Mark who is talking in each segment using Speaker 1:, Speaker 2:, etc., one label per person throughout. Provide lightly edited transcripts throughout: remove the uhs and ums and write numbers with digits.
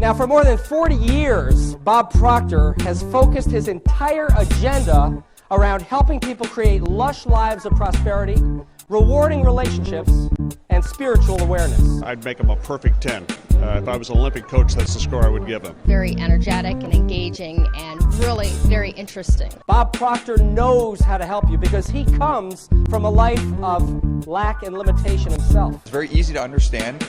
Speaker 1: Now, for more than 40 years, Bob Proctor has focused his entire agenda around helping people create lush lives of prosperity, rewarding relationships, and spiritual awareness.
Speaker 2: I'd make him a perfect 10. If I was an Olympic coach, that's the score I would give him.
Speaker 3: Very energetic and engaging and really very interesting.
Speaker 1: Bob Proctor knows how to help you because he comes from a life of lack and limitation himself.
Speaker 4: It's very easy to understand,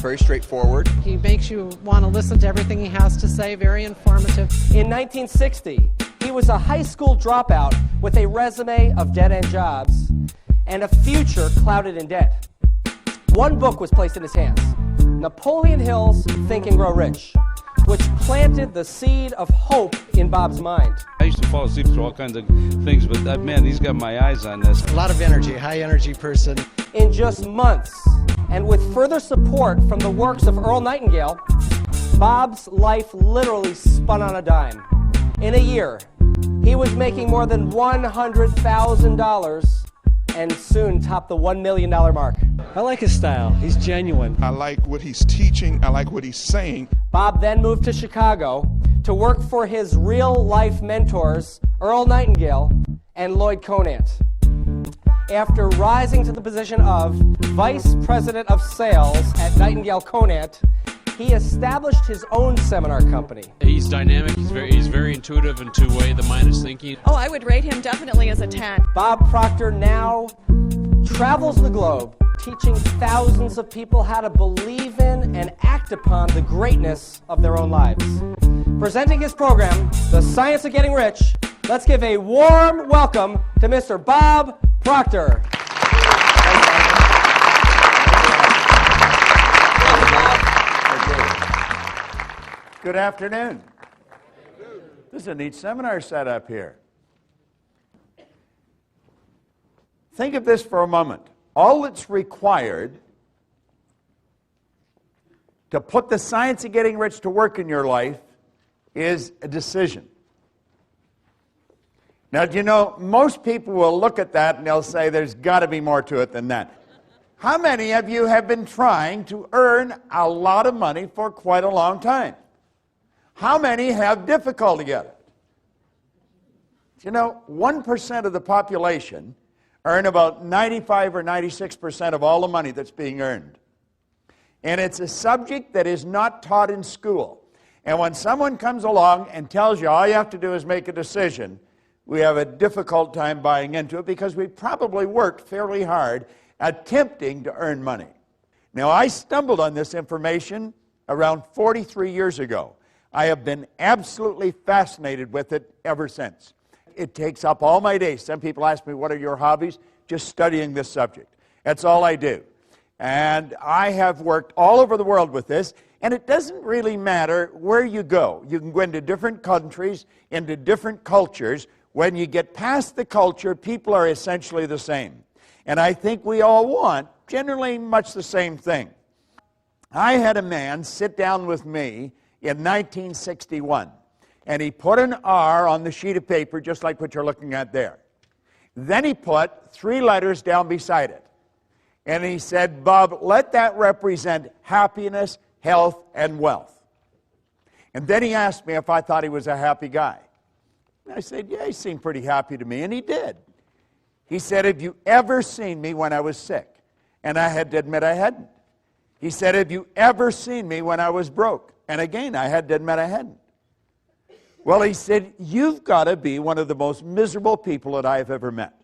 Speaker 4: very straightforward.
Speaker 5: He makes you want to listen to everything he has to say, very informative.
Speaker 1: In 1960, he was a high school dropout with a resume of dead-end jobs and a future clouded in debt. One book was placed in his hands, Napoleon Hill's Think and Grow Rich, which planted the seed of hope in Bob's mind.
Speaker 6: I used to fall asleep through all kinds of things, but man, he's got my eyes on this.
Speaker 7: A lot of energy, high energy person.
Speaker 1: In just months, and with further support from the works of Earl Nightingale, Bob's life literally spun on a dime. In a year, he was making more than $100,000 and soon topped the $1 million mark.
Speaker 8: I like his style. He's genuine.
Speaker 9: I like what he's teaching. I like what he's saying.
Speaker 1: Bob then moved to Chicago to work for his real-life mentors, Earl Nightingale and Lloyd Conant. After rising to the position of Vice President of Sales at Nightingale Conant, he established his own seminar company.
Speaker 10: He's dynamic, he's very intuitive into the way the mind is thinking.
Speaker 11: Oh, I would rate him definitely as a 10.
Speaker 1: Bob Proctor now travels the globe, teaching thousands of people how to believe in and act upon the greatness of their own lives. Presenting his program, The Science of Getting Rich, let's give a warm welcome to Mr. Bob Proctor.
Speaker 12: Good afternoon. This is a neat seminar set up here. Think of this for a moment. All that's required to put the science of getting rich to work in your life is a decision. Now, do you know, most people will look at that and they'll say there's got to be more to it than that. How many of you have been trying to earn a lot of money for quite a long time? How many have difficulty at it? You know, 1% of the population earn about 95 or 96% of all the money that's being earned. And it's a subject that is not taught in school. And when someone comes along and tells you all you have to do is make a decision, we have a difficult time buying into it because we probably worked fairly hard attempting to earn money. Now, I stumbled on this information around 43 years ago. I have been absolutely fascinated with it ever since. It takes up all my days. Some people ask me, what are your hobbies? Just studying this subject. That's all I do. And I have worked all over the world with this, and it doesn't really matter where you go. You can go into different countries, into different cultures. When you get past the culture, people are essentially the same. And I think we all want generally much the same thing. I had a man sit down with me in 1961, and he put an R on the sheet of paper just like what you're looking at there. Then he put 3 letters down beside it, and he said, Bob, let that represent happiness, health, and wealth. And then he asked me if I thought he was a happy guy. And I said, yeah, he seemed pretty happy to me, and he did. He said, have you ever seen me when I was sick? And I had to admit I hadn't. He said, have you ever seen me when I was broke? And again, I had to admit I hadn't. Well, he said, you've got to be one of the most miserable people that I have ever met.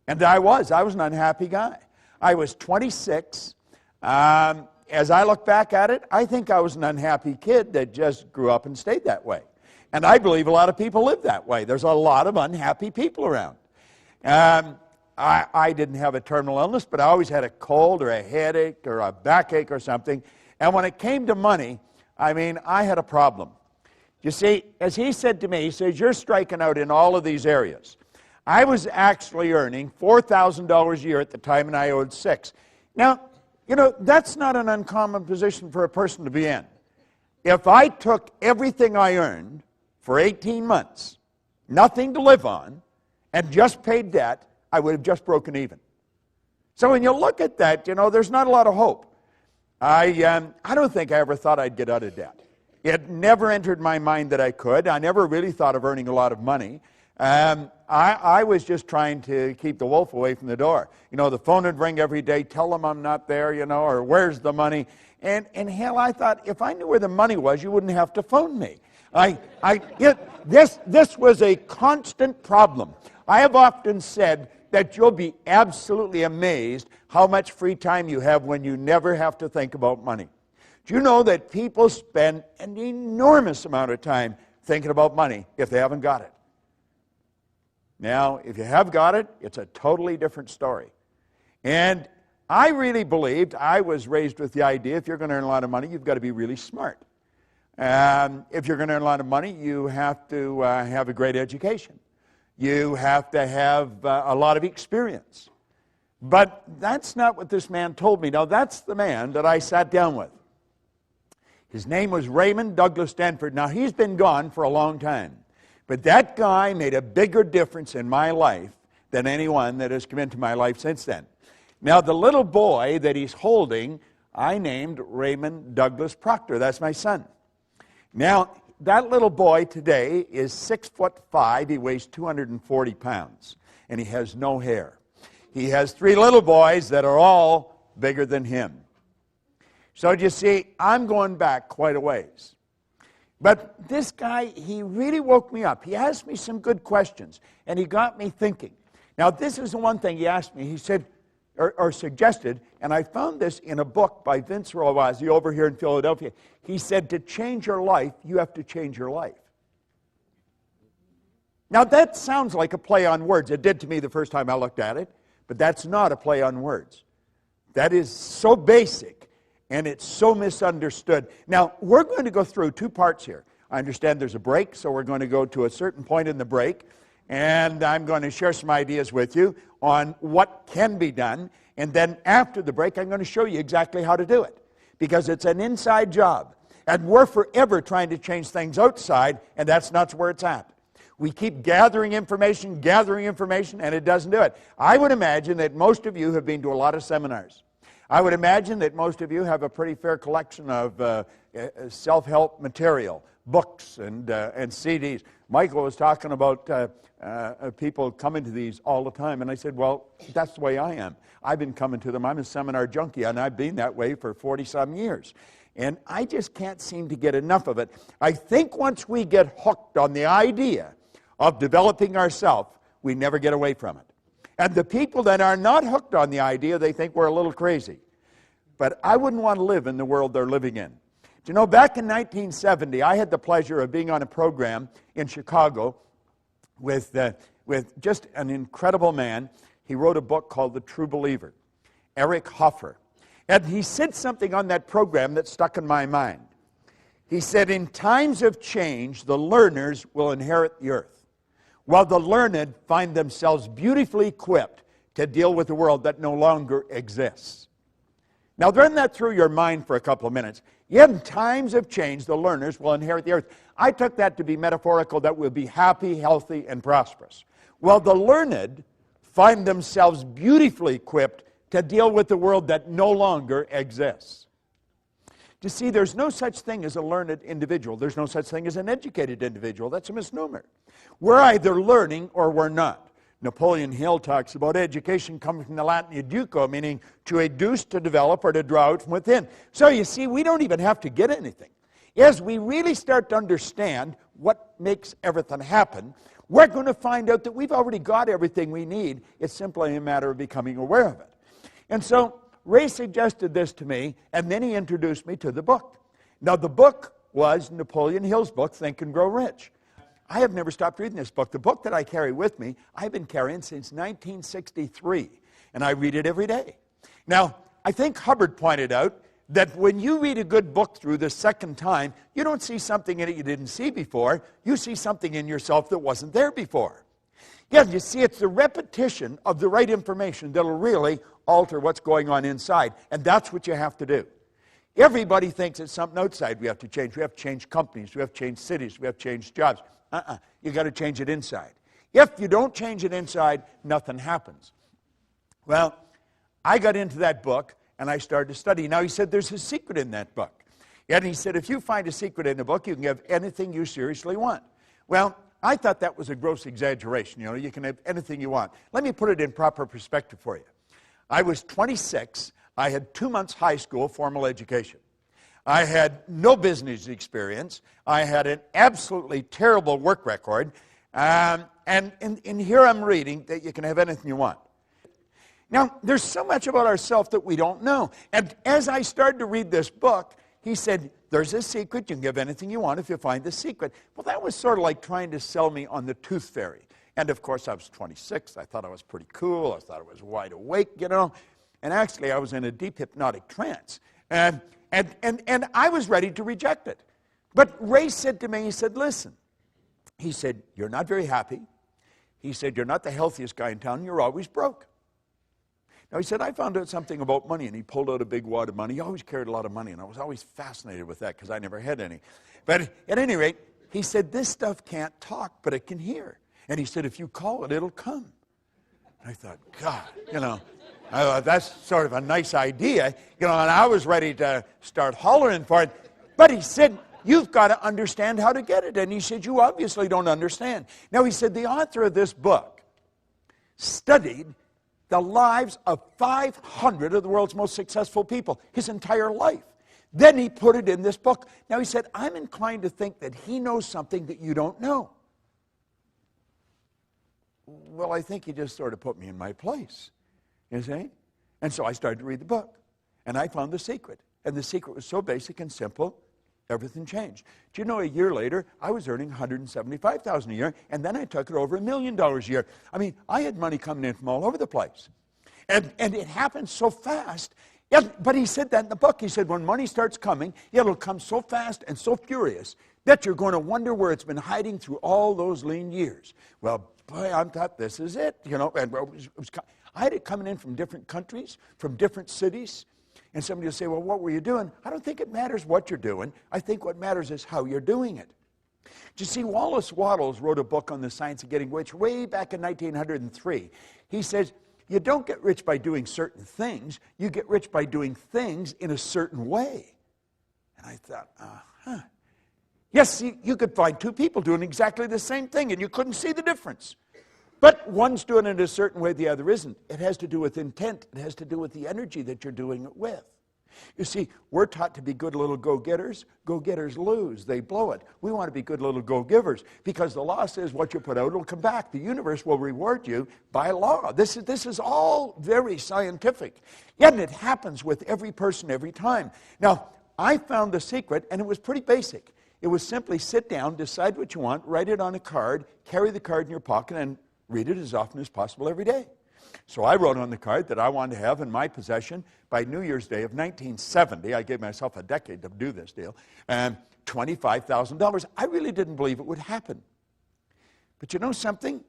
Speaker 12: And I was an unhappy guy. I was 26. As I look back at it, I think I was an unhappy kid that just grew up and stayed that way. And I believe a lot of people live that way. There's a lot of unhappy people around. I didn't have a terminal illness, but I always had a cold or a headache or a backache or something. And when it came to money, I mean, I had a problem. You see, as he said to me, he says, you're striking out in all of these areas. I was actually earning $4,000 a year at the time, and I owed $6,000. Now, you know, that's not an uncommon position for a person to be in. If I took everything I earned for 18 months, nothing to live on, and just paid debt, I would have just broken even. So when you look at that, you know, there's not a lot of hope. I don't think I ever thought I'd get out of debt. It never entered my mind that I could. I never really thought of earning a lot of money. I was just trying to keep the wolf away from the door. You know, the phone would ring every day, tell them I'm not there, you know, or where's the money? And hell, I thought, if I knew where the money was, you wouldn't have to phone me. This was a constant problem. I have often said that you'll be absolutely amazed how much free time you have when you never have to think about money. Do you know that people spend an enormous amount of time thinking about money if they haven't got it? Now, if you have got it, it's a totally different story. And I really believed, I was raised with the idea, if you're going to earn a lot of money, you've got to be really smart. If you're going to earn a lot of money, you have to have a great education. You have to have a lot of experience. But that's not what this man told me. Now, that's the man that I sat down with. His name was Raymond Douglas Stanford. Now, he's been gone for a long time. But that guy made a bigger difference in my life than anyone that has come into my life since then. Now, the little boy that he's holding, I named Raymond Douglas Proctor. That's my son. Now, that little boy today is 6'5". He weighs 240 pounds, and he has no hair. He has 3 little boys that are all bigger than him. So you see, I'm going back quite a ways. But this guy, he really woke me up. He asked me some good questions, and he got me thinking. Now, this is the one thing he asked me. He said, or suggested, and I found this in a book by Vince Rawazzi over here in Philadelphia. He said, to change your life, you have to change your life. Now, that sounds like a play on words. It did to me the first time I looked at it, but that's not a play on words. That is so basic, and it's so misunderstood. Now, we're going to go through 2 parts here. I understand there's a break, so we're going to go to a certain point in the break, and I'm going to share some ideas with you on what can be done, and then after the break, I'm going to show you exactly how to do it, because it's an inside job, and we're forever trying to change things outside, and that's not where it's at. We keep gathering information, and it doesn't do it. I would imagine that most of you have been to a lot of seminars. I would imagine that most of you have a pretty fair collection of self-help material, books and CDs. Michael was talking about people coming to these all the time, and I said, well, that's the way I am. I've been coming to them. I'm a seminar junkie, and I've been that way for 40-some years. And I just can't seem to get enough of it. I think once we get hooked on the idea of developing ourselves, we never get away from it. And the people that are not hooked on the idea, they think we're a little crazy. But I wouldn't want to live in the world they're living in. Do you know, back in 1970, I had the pleasure of being on a program in Chicago with just an incredible man. He wrote a book called The True Believer, Eric Hoffer. And he said something on that program that stuck in my mind. He said, in times of change, the learners will inherit the earth, while the learned find themselves beautifully equipped to deal with a world that no longer exists. Now, run that through your mind for a couple of minutes. In times of change, the learners will inherit the earth. I took that to be metaphorical, that we'll be happy, healthy, and prosperous, while the learned find themselves beautifully equipped to deal with the world that no longer exists. You see, there's no such thing as a learned individual. There's no such thing as an educated individual. That's a misnomer. We're either learning or we're not. Napoleon Hill talks about education coming from the Latin educo, meaning to educe, to develop, or to draw out from within. So you see, we don't even have to get anything. As we really start to understand what makes everything happen, we're going to find out that we've already got everything we need. It's simply a matter of becoming aware of it. And so Ray suggested this to me, and then he introduced me to the book. Now, the book was Napoleon Hill's book, Think and Grow Rich. I have never stopped reading this book. The book that I carry with me, I've been carrying since 1963, and I read it every day. Now, I think Hubbard pointed out that when you read a good book through the second time, you don't see something in it you didn't see before. You see something in yourself that wasn't there before. Yeah, you see, it's the repetition of the right information that'll really alter what's going on inside, and that's what you have to do. Everybody thinks it's something outside we have to change. We have to change companies. We have to change cities. We have to change jobs. You got to change it inside. If you don't change it inside, nothing happens. Well, I got into that book, and I started to study. Now, he said there's a secret in that book. And he said, if you find a secret in the book, you can have anything you seriously want. Well, I thought that was a gross exaggeration. You know, you can have anything you want. Let me put it in proper perspective for you. I was 26. I had 2 months high school formal education. I had no business experience. I had an absolutely terrible work record. And here I'm reading that you can have anything you want. Now, there's so much about ourselves that we don't know. And as I started to read this book, he said, there's a secret. You can give anything you want if you find the secret. Well, that was sort of like trying to sell me on the tooth fairy. And, of course, I was 26. I thought I was pretty cool. I thought I was wide awake, you know. And actually, I was in a deep hypnotic trance. And I was ready to reject it. But Ray said to me, he said, listen. He said, you're not very happy. He said, you're not the healthiest guy in town. You're always broke. Now, he said, I found out something about money, and he pulled out a big wad of money. He always carried a lot of money, and I was always fascinated with that because I never had any. But at any rate, he said, this stuff can't talk, but it can hear. And he said, if you call it, it'll come. And I thought, God, you know, that's sort of a nice idea. You know, and I was ready to start hollering for it. But he said, you've got to understand how to get it. And he said, you obviously don't understand. Now, he said, the author of this book studied the lives of 500 of the world's most successful people, his entire life. Then he put it in this book. Now he said, I'm inclined to think that he knows something that you don't know. Well, I think he just sort of put me in my place, you see? And so I started to read the book, and I found the secret. And the secret was so basic and simple, everything changed. Do you know, a year later, I was earning $175,000 a year, and then I took it over $1 million a year. I mean, I had money coming in from all over the place. And it happened so fast. Yeah, but he said that in the book. He said, when money starts coming, it'll come so fast and so furious that you're going to wonder where it's been hiding through all those lean years. Well, boy, I thought, this is it. You know, and I had it coming in from different countries, from different cities. And somebody will say, well, what were you doing? I don't think it matters what you're doing. I think what matters is how you're doing it. Do you see, Wallace Wattles wrote a book on the science of getting rich way back in 1903. He says, you don't get rich by doing certain things. You get rich by doing things in a certain way. And I thought, yes, you could find two people doing exactly the same thing, and you couldn't see the difference. But one's doing it a certain way, the other isn't. It has to do with intent. It has to do with the energy that you're doing it with. You see, we're taught to be good little go-getters. Go-getters lose. They blow it. We want to be good little go-givers because the law says what you put out will come back. The universe will reward you by law. This is all very scientific. Yet it happens with every person every time. Now, I found the secret, and it was pretty basic. It was simply sit down, decide what you want, write it on a card, carry the card in your pocket, and read it as often as possible every day. So I wrote on the card that I wanted to have in my possession by New Year's Day of 1970. I gave myself a decade to do this deal. And $25,000. I really didn't believe it would happen. But you know something?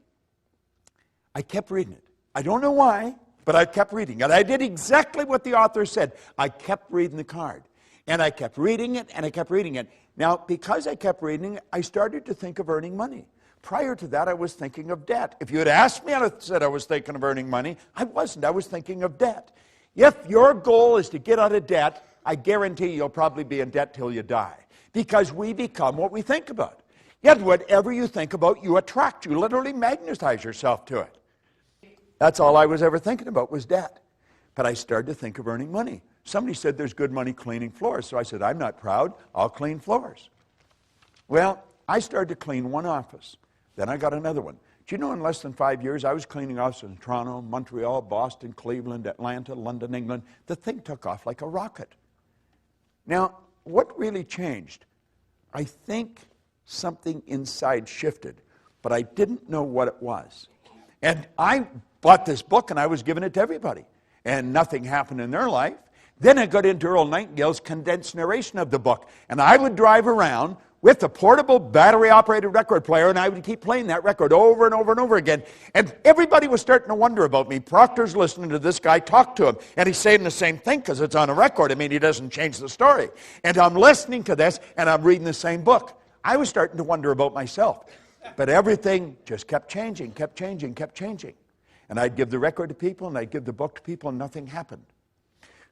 Speaker 12: I kept reading it. I don't know why, but I kept reading it. I did exactly what the author said. I kept reading the card. And I kept reading it, and I kept reading it. Now, because I kept reading it, I started to think of earning money. Prior to that, I was thinking of debt. If you had asked me, I would have said I was thinking of earning money. I wasn't. I was thinking of debt. If your goal is to get out of debt, I guarantee you'll probably be in debt till you die. Because we become what we think about. Yet whatever you think about, you attract. You literally magnetize yourself to it. That's all I was ever thinking about was debt. But I started to think of earning money. Somebody said there's good money cleaning floors. So I said, I'm not proud. I'll clean floors. Well, I started to clean one office. Then I got another one. Do you know in less than 5 years, I was cleaning offices in Toronto, Montreal, Boston, Cleveland, Atlanta, London, England. The thing took off like a rocket. Now, what really changed? I think something inside shifted, but I didn't know what it was. And I bought this book, and I was giving it to everybody. And nothing happened in their life. Then I got into Earl Nightingale's condensed narration of the book. And I would drive around with a portable battery-operated record player, and I would keep playing that record over and over and over again. And everybody was starting to wonder about me. Proctor's listening to this guy talk to him, and he's saying the same thing because it's on a record. I mean, he doesn't change the story. And I'm listening to this, and I'm reading the same book. I was starting to wonder about myself. But everything just kept changing, kept changing, kept changing. And I'd give the record to people, and I'd give the book to people, and nothing happened.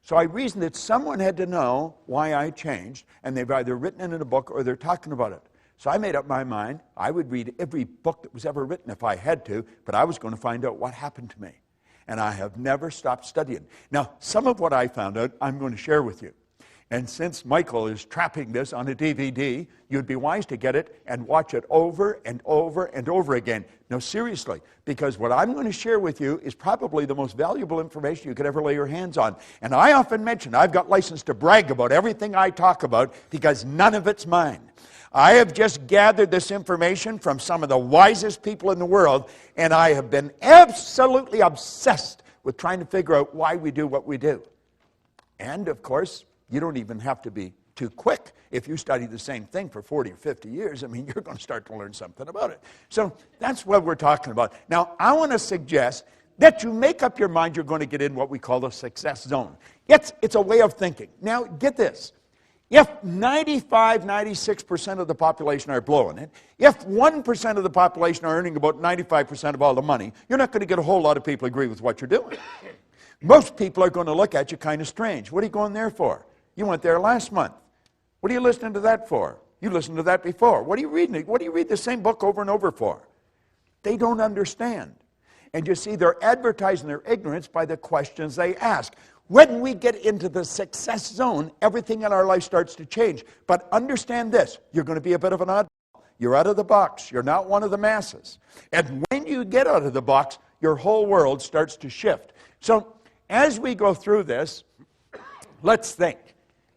Speaker 12: So I reasoned that someone had to know why I changed, and they've either written it in a book or they're talking about it. So I made up my mind. I would read every book that was ever written if I had to, but I was going to find out what happened to me. And I have never stopped studying. Now, some of what I found out, I'm going to share with you. And since Michael is trapping this on a DVD, you'd be wise to get it and watch it over and over and over again. No, seriously, because what I'm going to share with you is probably the most valuable information you could ever lay your hands on. And I often mention I've got license to brag about everything I talk about because none of it's mine. I have just gathered this information from some of the wisest people in the world, and I have been absolutely obsessed with trying to figure out why we do what we do. And, of course, you don't even have to be too quick. If you study the same thing for 40 or 50 years, I mean, you're going to start to learn something about it. So that's what we're talking about. Now, I want to suggest that you make up your mind you're going to get in what we call the success zone. It's a way of thinking. Now, get this. If 96% of the population are blowing it, if 1% of the population are earning about 95% of all the money, you're not going to get a whole lot of people agree with what you're doing. Most people are going to look at you kind of strange. What are you going there for? You went there last month. What are you listening to that for? You listened to that before. What are you reading? What do you read the same book over and over for? They don't understand. And you see, they're advertising their ignorance by the questions they ask. When we get into the success zone, everything in our life starts to change. But understand this, you're going to be a bit of an oddball. You're out of the box. You're not one of the masses. And when you get out of the box, your whole world starts to shift. So as we go through this, let's think.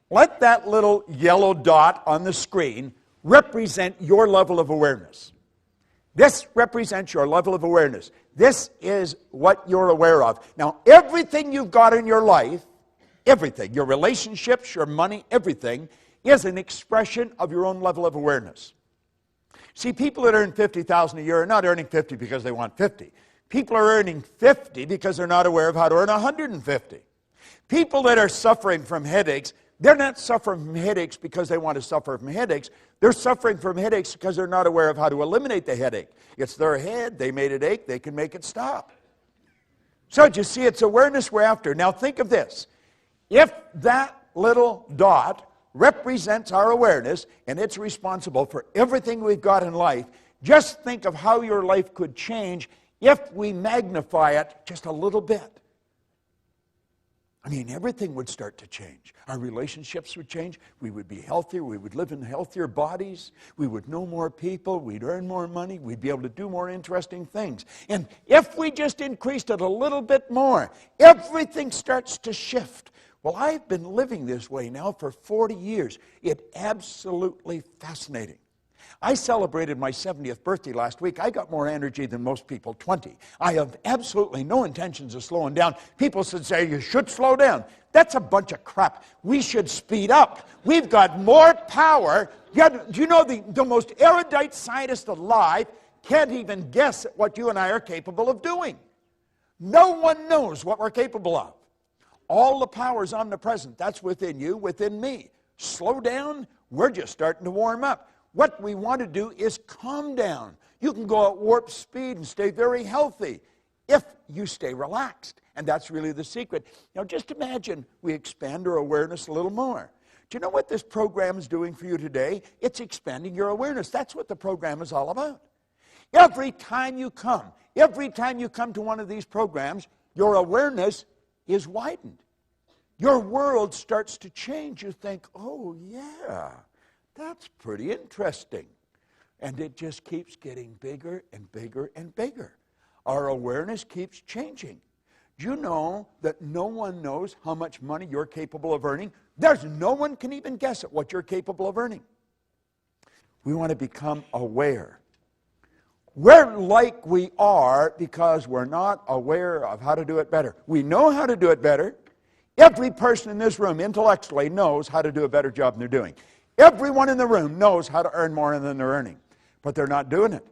Speaker 12: Let that little yellow dot on the screen represent your level of awareness. This represents your level of awareness. This is what you're aware of. Now, everything you've got in your life, everything, your relationships, your money, everything, is an expression of your own level of awareness. See, people that earn $50,000 a year are not earning 50 because they want 50. People are earning 50 because they're not aware of how to earn 150. People that are suffering from headaches, they're not suffering from headaches because they want to suffer from headaches. They're suffering from headaches because they're not aware of how to eliminate the headache. It's their head. They made it ache. They can make it stop. So you see, it's awareness we're after. Now think of this. If that little dot represents our awareness and it's responsible for everything we've got in life, just think of how your life could change if we magnify it just a little bit. I mean, everything would start to change. Our relationships would change. We would be healthier. We would live in healthier bodies. We would know more people. We'd earn more money. We'd be able to do more interesting things. And if we just increased it a little bit more, everything starts to shift. Well, I've been living this way now for 40 years. It's absolutely fascinating. I celebrated my 70th birthday last week. I got more energy than most people, 20. I have absolutely no intentions of slowing down. People should say, you should slow down. That's a bunch of crap. We should speed up. We've got more power. Do you know the most erudite scientist alive can't even guess at what you and I are capable of doing? No one knows what we're capable of. All the power is omnipresent. That's within you, within me. Slow down. We're just starting to warm up. What we want to do is calm down. You can go at warp speed and stay very healthy if you stay relaxed. And that's really the secret. Now just imagine we expand our awareness a little more. Do you know what this program is doing for you today? It's expanding your awareness. That's what the program is all about. Every time you come to one of these programs, your awareness is widened. Your world starts to change. You think, oh yeah, that's pretty interesting. And it just keeps getting bigger and bigger and bigger. Our awareness keeps changing. Do you know that no one knows how much money you're capable of earning? There's no one can even guess at what you're capable of earning. We want to become aware. We're like we are because we're not aware of how to do it better. We know how to do it better. Every person in this room intellectually knows how to do a better job than they're doing. Everyone in the room knows how to earn more than they're earning, but they're not doing it.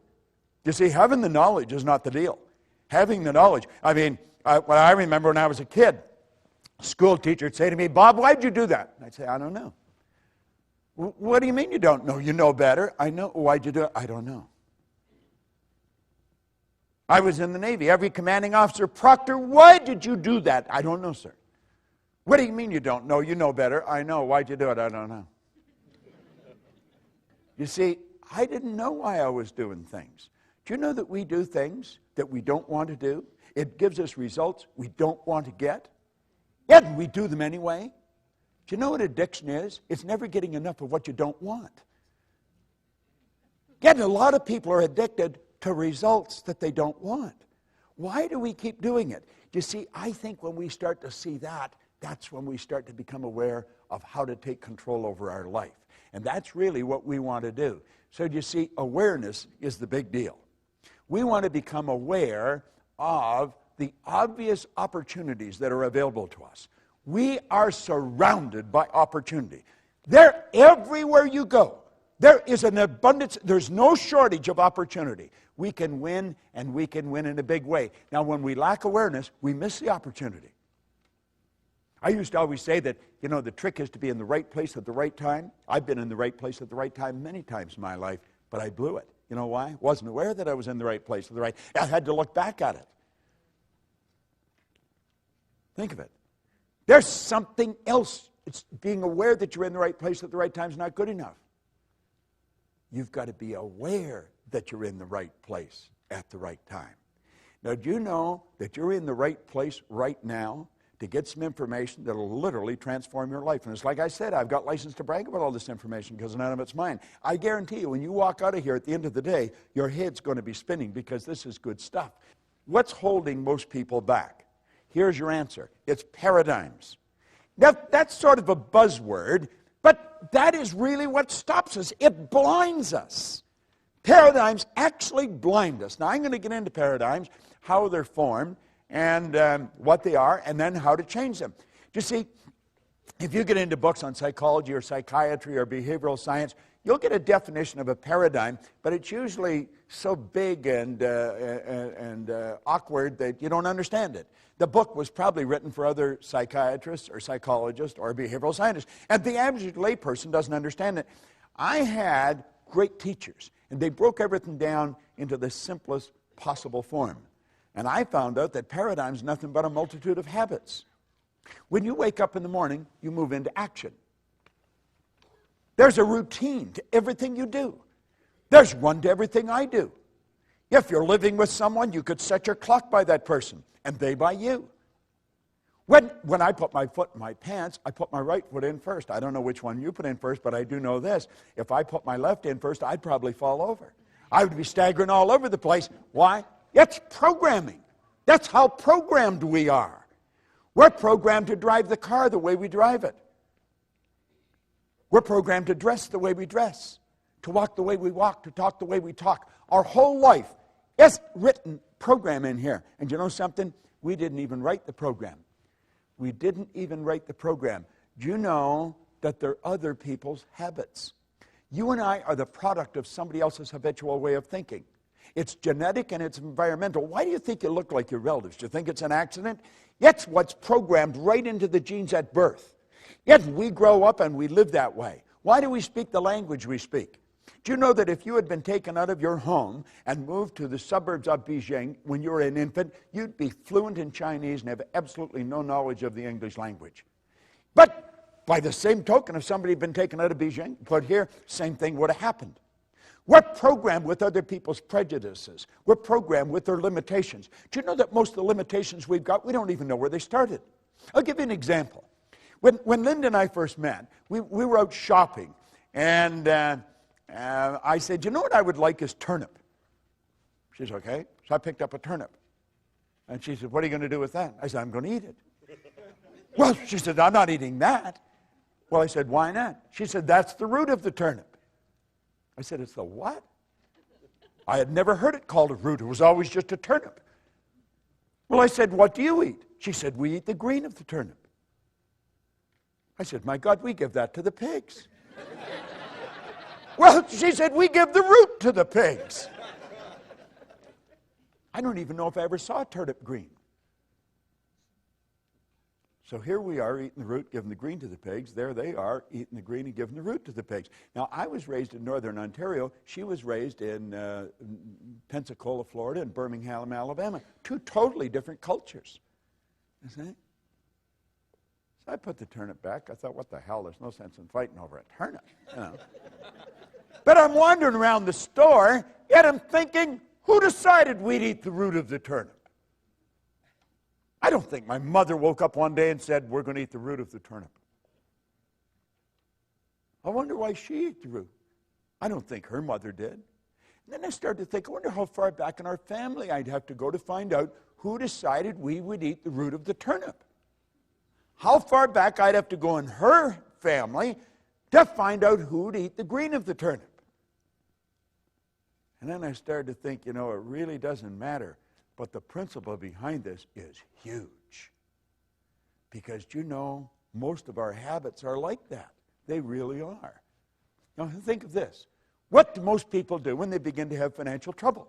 Speaker 12: You see, having the knowledge is not the deal. Having the knowledge, I mean, what I remember when I was a kid, a school teacher would say to me, Bob, why'd you do that? I'd say, I don't know. What do you mean you don't know? You know better. I know. Why'd you do it? I don't know. I was in the Navy. Every commanding officer, Proctor, why did you do that? I don't know, sir. What do you mean you don't know? You know better. I know. Why'd you do it? I don't know. You see, I didn't know why I was doing things. Do you know that we do things that we don't want to do? It gives us results we don't want to get, yet we do them anyway. Do you know what addiction is? It's never getting enough of what you don't want. Yet a lot of people are addicted to results that they don't want. Why do we keep doing it? You see, I think when we start to see that, that's when we start to become aware of how to take control over our life. And that's really what we want to do. So you see, awareness is the big deal. We want to become aware of the obvious opportunities that are available to us. We are surrounded by opportunity. They're everywhere you go. There is an abundance, there's no shortage of opportunity. We can win, and we can win in a big way. Now, when we lack awareness, we miss the opportunity. I used to always say that, you know, the trick is to be in the right place at the right time. I've been in the right place at the right time many times in my life, but I blew it. You know why? Wasn't aware that I was in the right place at the right time. I had to look back at it. Think of it. There's something else. It's being aware that you're in the right place at the right time is not good enough. You've got to be aware that you're in the right place at the right time. Now, do you know that you're in the right place right now to get some information that will literally transform your life? And it's like I said, I've got license to brag about all this information because none of it's mine. I guarantee you, when you walk out of here at the end of the day, your head's going to be spinning because this is good stuff. What's holding most people back? Here's your answer. It's paradigms. Now, that's sort of a buzzword, but that is really what stops us. It blinds us. Paradigms actually blind us. Now, I'm going to get into paradigms, how they're formed, and what they are, and then how to change them. You see, if you get into books on psychology or psychiatry or behavioral science, you'll get a definition of a paradigm, but it's usually so big and awkward that you don't understand it. The book was probably written for other psychiatrists or psychologists or behavioral scientists, and the average layperson doesn't understand it. I had great teachers, and they broke everything down into the simplest possible form. And I found out that paradigm is nothing but a multitude of habits. When you wake up in the morning, you move into action. There's a routine to everything you do. There's one to everything I do. If you're living with someone, you could set your clock by that person, and they by you. When I put my foot in my pants, I put my right foot in first. I don't know which one you put in first, but I do know this. If I put my left in first, I'd probably fall over. I would be staggering all over the place. Why? It's programming. That's how programmed we are. We're programmed to drive the car the way we drive it. We're programmed to dress the way we dress, to walk the way we walk, to talk the way we talk. Our whole life is written program in here. And you know something? We didn't even write the program. We didn't even write the program. Do you know that they're other people's habits? You and I are the product of somebody else's habitual way of thinking. It's genetic and it's environmental. Why do you think you look like your relatives? Do you think it's an accident? It's what's programmed right into the genes at birth. Yet we grow up and we live that way. Why do we speak the language we speak? Do you know that if you had been taken out of your home and moved to the suburbs of Beijing when you were an infant, you'd be fluent in Chinese and have absolutely no knowledge of the English language? But by the same token, if somebody had been taken out of Beijing, put here, same thing would have happened. We're programmed with other people's prejudices. We're programmed with their limitations. Do you know that most of the limitations we've got, we don't even know where they started? I'll give you an example. When Linda and I first met, we were out shopping, and I said, you know what I would like is turnip. She said, okay. So I picked up a turnip. And she said, what are you going to do with that? I said, I'm going to eat it. Well, she said, I'm not eating that. Well, I said, why not? She said, that's the root of the turnip. I said, it's the what? I had never heard it called a root. It was always just a turnip. Well, I said, what do you eat? She said, we eat the green of the turnip. I said, my God, we give that to the pigs. Well, she said, we give the root to the pigs. I don't even know if I ever saw a turnip green. So here we are eating the root, giving the green to the pigs. There they are eating the green and giving the root to the pigs. Now, I was raised in northern Ontario. She was raised in Pensacola, Florida, and Birmingham, Alabama. Two totally different cultures. You see? So I put the turnip back. I thought, what the hell? There's no sense in fighting over a turnip. You know. But I'm wandering around the store, yet I'm thinking, who decided we'd eat the root of the turnip? I don't think my mother woke up one day and said, we're going to eat the root of the turnip. I wonder why she ate the root. I don't think her mother did. And then I started to think, I wonder how far back in our family I'd have to go to find out who decided we would eat the root of the turnip. How far back I'd have to go in her family to find out who would eat the green of the turnip. And then I started to think, you know, it really doesn't matter. But the principle behind this is huge. Because, you know, most of our habits are like that. They really are. Now, think of this. What do most people do when they begin to have financial trouble?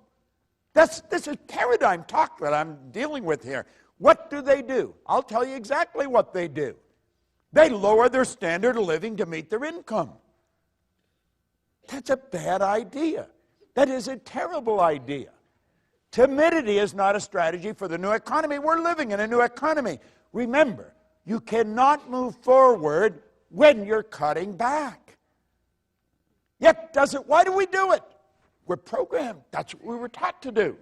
Speaker 12: This is paradigm talk that I'm dealing with here. What do? I'll tell you exactly what they do. They lower their standard of living to meet their income. That's a bad idea. That is a terrible idea. Timidity is not a strategy for the new economy. We're living in a new economy. Remember, you cannot move forward when you're cutting back. Yet, why do we do it? We're programmed. That's what we were taught to do.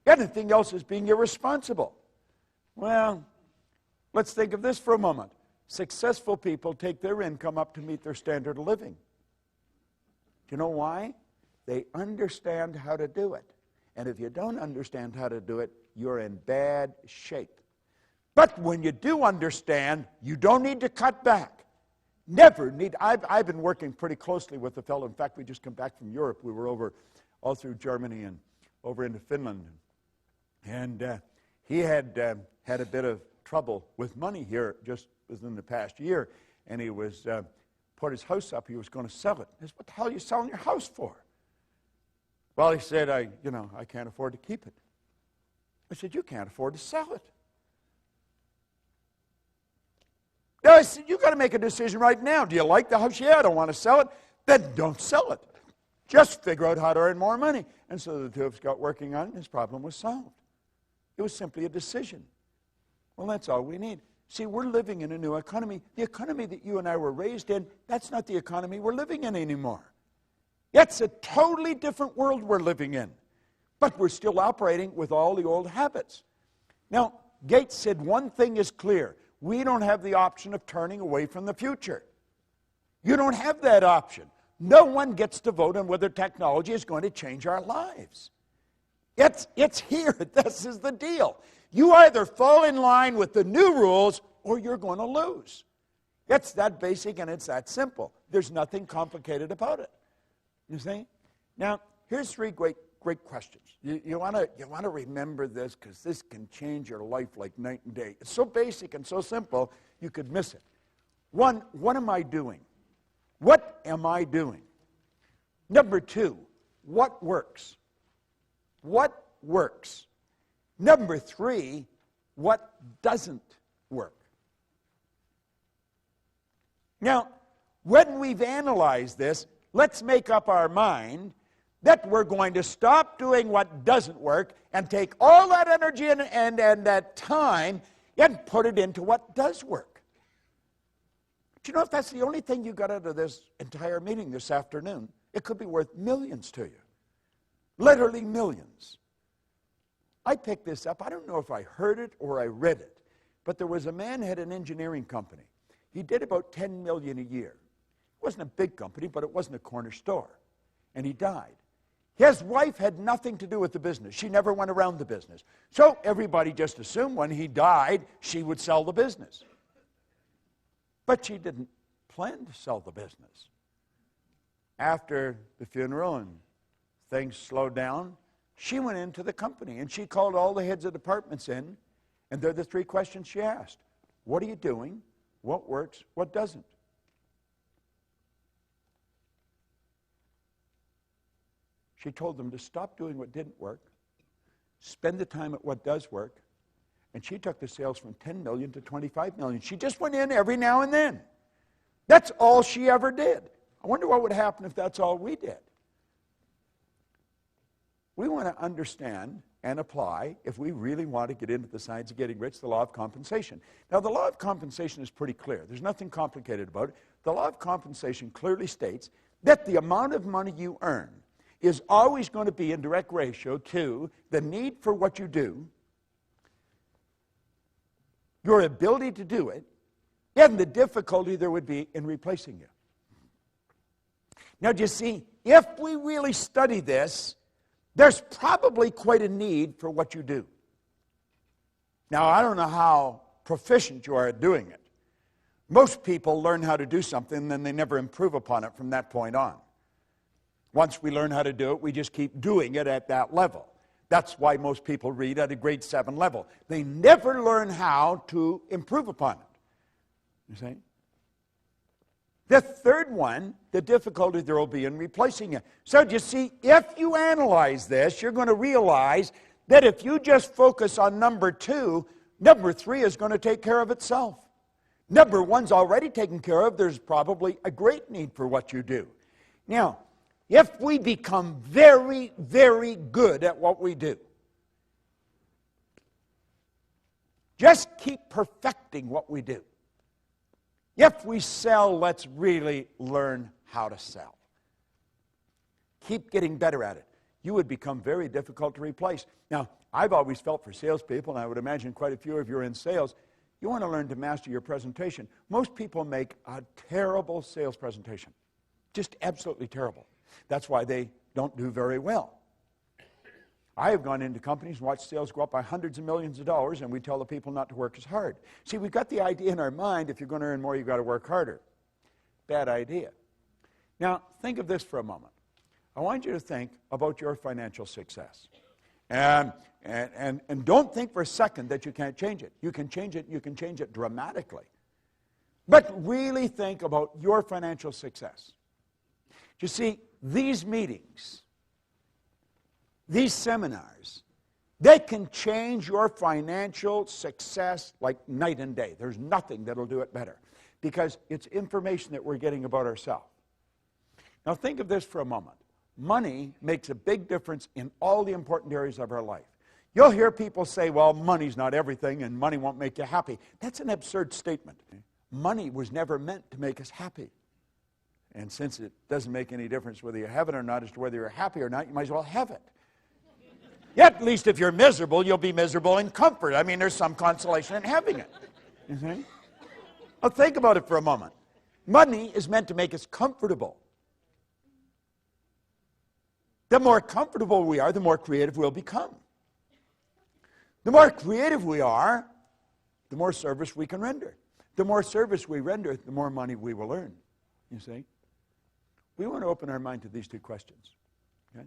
Speaker 12: Anything else is being irresponsible. Well, let's think of this for a moment. Successful people take their income up to meet their standard of living. Do you know why? They understand how to do it. And if you don't understand how to do it, you're in bad shape. But when you do understand, you don't need to cut back. Never need. I've been working pretty closely with a fellow. In fact, we just come back from Europe. We were over all through Germany and over into Finland. And he had had a bit of trouble with money here just within the past year. And he was put his house up. He was going to sell it. I said, what the hell are you selling your house for? Well, he said, I can't afford to keep it. I said, you can't afford to sell it. No, I said, you got to make a decision right now. Do you like the house? Yeah, I don't want to sell it. Then don't sell it. Just figure out how to earn more money. And so the two of us got working on it, and his problem was solved. It was simply a decision. Well, that's all we need. See, we're living in a new economy. The economy that you and I were raised in, that's not the economy we're living in anymore. It's a totally different world we're living in. But we're still operating with all the old habits. Now, Gates said one thing is clear. We don't have the option of turning away from the future. You don't have that option. No one gets to vote on whether technology is going to change our lives. It's here. This is the deal. You either fall in line with the new rules or you're going to lose. It's that basic and it's that simple. There's nothing complicated about it. You see? Now, here's three great questions. You want to remember this because this can change your life like night and day. It's so basic and so simple, you could miss it. One, what am I doing? What am I doing? Number two, what works? What works? Number three, what doesn't work? Now, when we've analyzed this, let's make up our mind that we're going to stop doing what doesn't work and take all that energy and that time and put it into what does work. Do you know if that's the only thing you got out of this entire meeting this afternoon, it could be worth millions to you. Literally millions. I picked this up. I don't know if I heard it or I read it, but there was a man who had an engineering company. He did about $10 million a year. It wasn't a big company, but it wasn't a corner store. And he died. His wife had nothing to do with the business. She never went around the business. So everybody just assumed when he died, she would sell the business. But she didn't plan to sell the business. After the funeral and things slowed down, she went into the company and she called all the heads of departments in, and they're the three questions she asked. What are you doing? What works? What doesn't? She told them to stop doing what didn't work, spend the time at what does work, and she took the sales from 10 million to 25 million. She just went in every now and then. That's all she ever did. I wonder what would happen if that's all we did. We want to understand and apply, if we really want to get into the science of getting rich, the law of compensation. Now, the law of compensation is pretty clear. There's nothing complicated about it. The law of compensation clearly states that the amount of money you earn is always going to be in direct ratio to the need for what you do, your ability to do it, and the difficulty there would be in replacing you. Now, do you see, if we really study this, there's probably quite a need for what you do. Now, I don't know how proficient you are at doing it. Most people learn how to do something, and then they never improve upon it from that point on. Once we learn how to do it, we just keep doing it at that level. That's why most people read at a grade 7 level. They never learn how to improve upon it. You see? The third one, the difficulty there will be in replacing it. So you see, if you analyze this, you're going to realize that if you just focus on number 2, number 3 is going to take care of itself. Number 1's already taken care of. There's probably a great need for what you do. Now, if we become very, very good at what we do, just keep perfecting what we do. If we sell, let's really learn how to sell. Keep getting better at it. You would become very difficult to replace. Now, I've always felt for salespeople, and I would imagine quite a few of you are in sales, you want to learn to master your presentation. Most people make a terrible sales presentation. Just absolutely terrible. That's why they don't do very well. I have gone into companies and watched sales go up by hundreds of millions of dollars, and we tell the people not to work as hard. See, we've got the idea in our mind, if you're going to earn more, you've got to work harder. Bad idea. Now, think of this for a moment. I want you to think about your financial success. And don't think for a second that you can't change it. You can change it. You can change it dramatically. But really think about your financial success. You see, these meetings, these seminars, they can change your financial success like night and day. There's nothing that'll do it better because it's information that we're getting about ourselves. Now think of this for a moment. Money makes a big difference in all the important areas of our life. You'll hear people say, well, money's not everything and money won't make you happy. That's an absurd statement. Money was never meant to make us happy. And since it doesn't make any difference whether you have it or not as to whether you're happy or not, you might as well have it. Yet, at least if you're miserable, you'll be miserable in comfort. I mean, there's some consolation in having it. You see? Now, think about it for a moment. Money is meant to make us comfortable. The more comfortable we are, the more creative we'll become. The more creative we are, the more service we can render. The more service we render, the more money we will earn. You see? We want to open our mind to these two questions. Okay?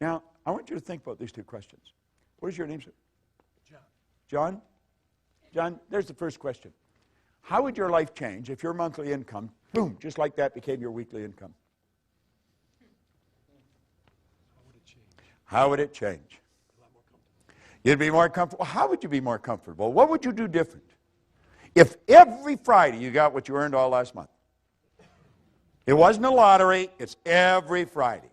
Speaker 12: Now, I want you to think about these two questions. What is your name, sir? John. John? John, there's the first question. How would your life change if your monthly income, boom, just like that, became your weekly income? How would it change? A lot more comfortable. You'd be more comfortable. How would you be more comfortable? What would you do different? If every Friday you got what you earned all last month. It wasn't a lottery, it's every Friday.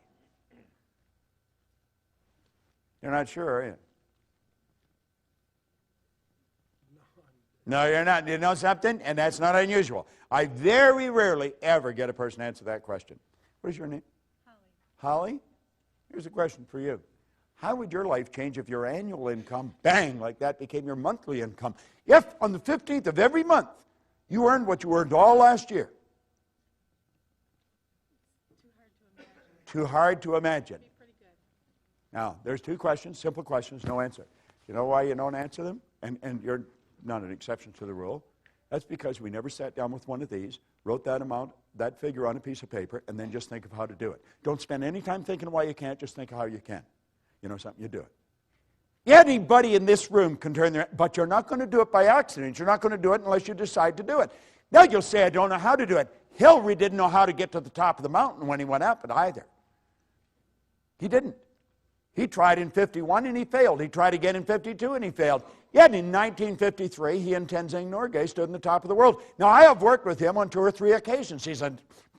Speaker 12: You're not sure, are you? No, you're not. You know something? And that's not unusual. I very rarely ever get a person to answer that question. What is your name? Holly. Holly? Here's a question for you. How would your life change if your annual income, bang, like that, became your monthly income? If on the 15th of every month you earned what you earned all last year? Too hard to imagine. Now, there's two questions, simple questions, no answer. You know why you don't answer them? And you're not an exception to the rule. That's because we never sat down with one of these, wrote that amount, that figure on a piece of paper, and then just think of how to do it. Don't spend any time thinking why you can't, just think of how you can. You know something, you do it. Anybody in this room can turn their, but you're not going to do it by accident. You're not going to do it unless you decide to do it. Now you'll say, I don't know how to do it. Hillary didn't know how to get to the top of the mountain when he went up it either. He didn't. He tried in 51 and he failed. He tried again in 52 and he failed. Yet in 1953, he and Tenzing Norgay stood on the top of the world. Now, I have worked with him on 2 or 3 occasions. He's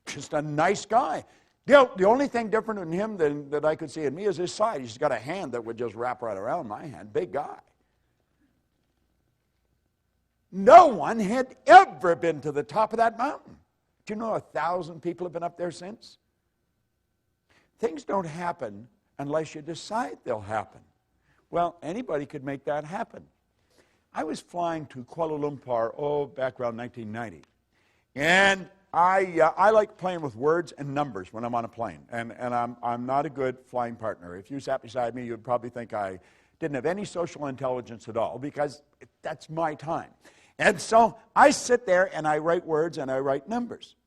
Speaker 12: just a nice guy. The only thing different in him that I could see in me is his side. He's got a hand that would just wrap right around my hand. Big guy. No one had ever been to the top of that mountain. Do you know 1,000 people have been up there since? Things don't happen unless you decide they'll happen. Well, anybody could make that happen. I was flying to Kuala Lumpur, back around 1990. And I like playing with words and numbers when I'm on a plane. And I'm not a good flying partner. If you sat beside me, you'd probably think I didn't have any social intelligence at all, because that's my time. And so I sit there and I write words and I write numbers.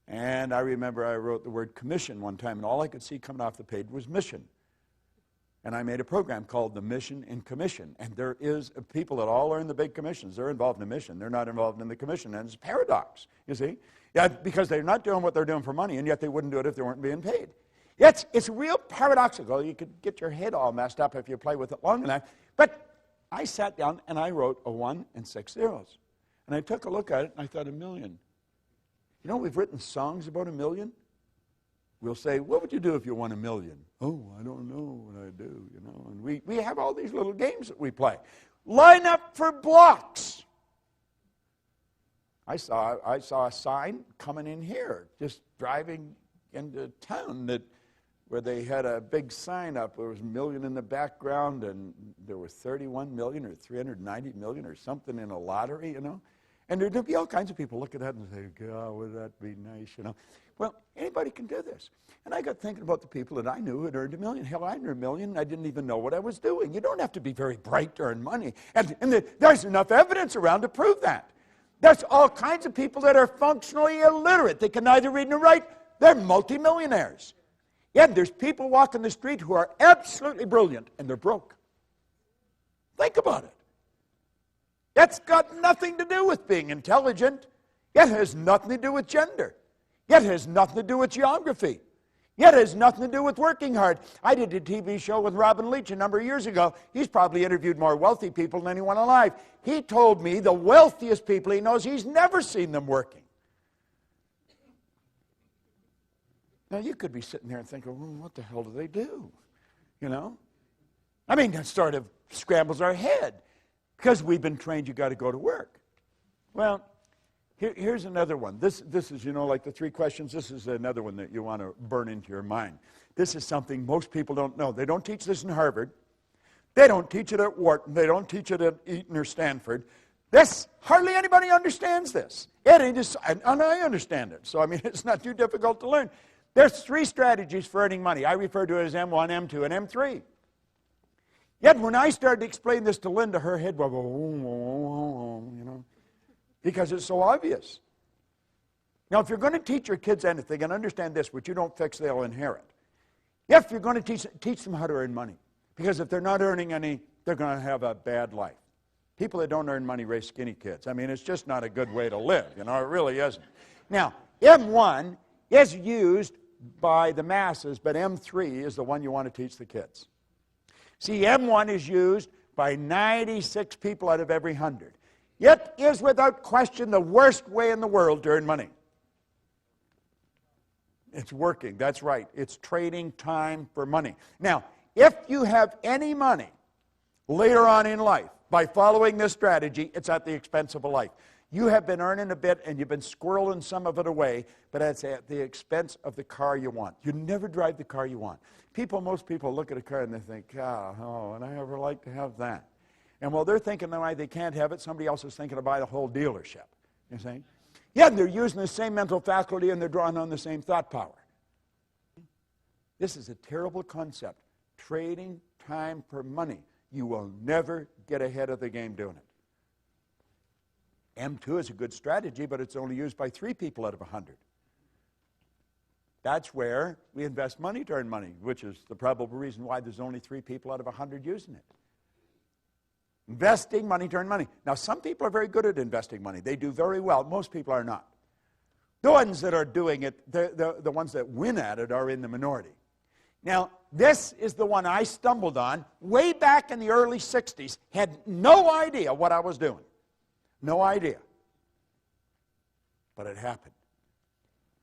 Speaker 12: And I remember I wrote the word commission one time, and all I could see coming off the page was mission. And I made a program called the Mission in Commission. And there is people that all are in the big commissions. They're involved in the mission. They're not involved in the commission. And it's a paradox, you see. Yeah, because they're not doing what they're doing for money, and yet they wouldn't do it if they weren't being paid. It's real paradoxical. You could get your head all messed up if you play with it long enough. But I sat down and I wrote a 1 and 6 zeros. And I took a look at it and I thought, 1 million. You know, we've written songs about 1 million. We'll say, what would you do if you won 1 million? Oh, I don't know what I'd do, you know. And we have all these little games that we play. Line up for blocks. I saw a sign coming in here, just driving into town, where they had a big sign up. There was 1 million in the background, and there were 31 million or 390 million or something in a lottery, you know. And there'd be all kinds of people look at that and say, God, would that be nice, you know. Well, anybody can do this. And I got thinking about the people that I knew who had earned 1 million. Hell, I earned 1 million, and I didn't even know what I was doing. You don't have to be very bright to earn money. And there's enough evidence around to prove that. There's all kinds of people that are functionally illiterate. They can neither read nor write. They're multimillionaires. Yeah, there's people walking the street who are absolutely brilliant, and they're broke. Think about it. That's got nothing to do with being intelligent. It has nothing to do with gender. It has nothing to do with geography. It has nothing to do with working hard. I did a TV show with Robin Leach a number of years ago. He's probably interviewed more wealthy people than anyone alive. He told me the wealthiest people he knows, he's never seen them working. Now, you could be sitting there and thinking, well, what the hell do they do? You know? I mean, that sort of scrambles our head, because we've been trained you got to go to work. Well, here's another one. This is, you know, like the 3 questions. This is another one that you want to burn into your mind. This is something most people don't know. They don't teach this in Harvard. They don't teach it at Wharton. They don't teach it at Eton or Stanford. Hardly anybody understands this. And I understand it. So, I mean, it's not too difficult to learn. There's 3 strategies for earning money. I refer to it as M1, M2, and M3. Yet when I started to explain this to Linda, her head would go, you know, because it's so obvious. Now, if you're going to teach your kids anything, and understand this, what you don't fix, they'll inherit. If you're going to teach them how to earn money, because if they're not earning any, they're going to have a bad life. People that don't earn money raise skinny kids. I mean, it's just not a good way to live, you know, it really isn't. Now, M1 is used by the masses, but M3 is the one you want to teach the kids. See, M1 is used by 96 people out of every 100. It is without question the worst way in the world to earn money. It's working, that's right. It's trading time for money. Now, if you have any money later on in life by following this strategy, it's at the expense of a life. You have been earning a bit and you've been squirreling some of it away, but it's at the expense of the car you want. You never drive the car you want. Most people look at a car and they think, oh, would I ever like to have that? And while they're thinking why they can't have it, somebody else is thinking to buy the whole dealership. You see? Yeah, they're using the same mental faculty and they're drawing on the same thought power. This is a terrible concept. Trading time for money. You will never get ahead of the game doing it. M2 is a good strategy, but it's only used by 3 people out of 100. That's where we invest money to earn money, which is the probable reason why there's only 3 people out of 100 using it. Investing money to earn money. Now, some people are very good at investing money. They do very well. Most people are not. The ones that are doing it, the ones that win at it are in the minority. Now, this is the one I stumbled on way back in the early 60s. Had no idea what I was doing. No idea. But it happened.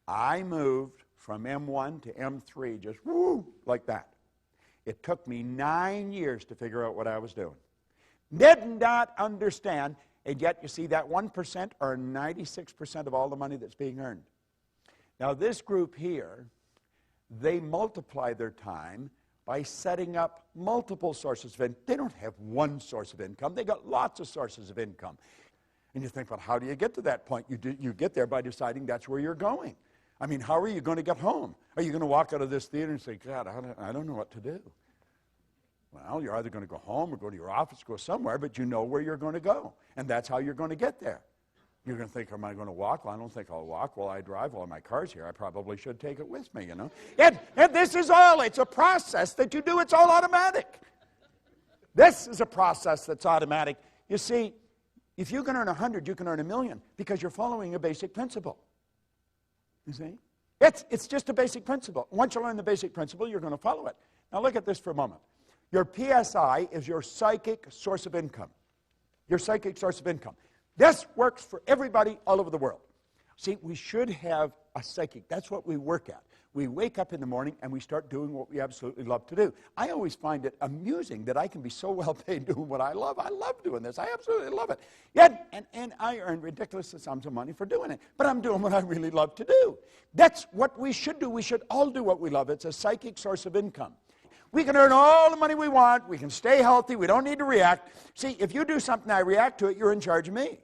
Speaker 12: I moved from M1 to M3, just woo, like that. It took me 9 years to figure out what I was doing. Did not understand, and yet you see that 1% are 96% of all the money that's being earned. Now this group here, they multiply their time by setting up multiple sources of income. They don't have one source of income. They got lots of sources of income. And you think, well, how do you get to that point? You get there by deciding that's where you're going. I mean, how are you going to get home? Are you going to walk out of this theater and say, God, I don't know what to do? Well, you're either going to go home or go to your office, go somewhere, but you know where you're going to go. And that's how you're going to get there. You're going to think, am I going to walk? Well, I don't think I'll walk. Well, I drive. Well, my car's here. I probably should take it with me, you know. And this is all. It's a process that you do. It's all automatic. This is a process that's automatic. You see, if you can earn 100, you can earn 1,000,000 because you're following a basic principle. You see? It's just a basic principle. Once you learn the basic principle, you're going to follow it. Now look at this for a moment. Your PSI is your psychic source of income. Your psychic source of income. This works for everybody all over the world. See, we should have a psychic. That's what we work at. We wake up in the morning and we start doing what we absolutely love to do. I always find it amusing that I can be so well paid doing what I love. I love doing this. I absolutely love it. Yet, and I earn ridiculous sums of money for doing it. But I'm doing what I really love to do. That's what we should do. We should all do what we love. It's a psychic source of income. We can earn all the money we want. We can stay healthy. We don't need to react. See, if you do something, I react to it, you're in charge of me.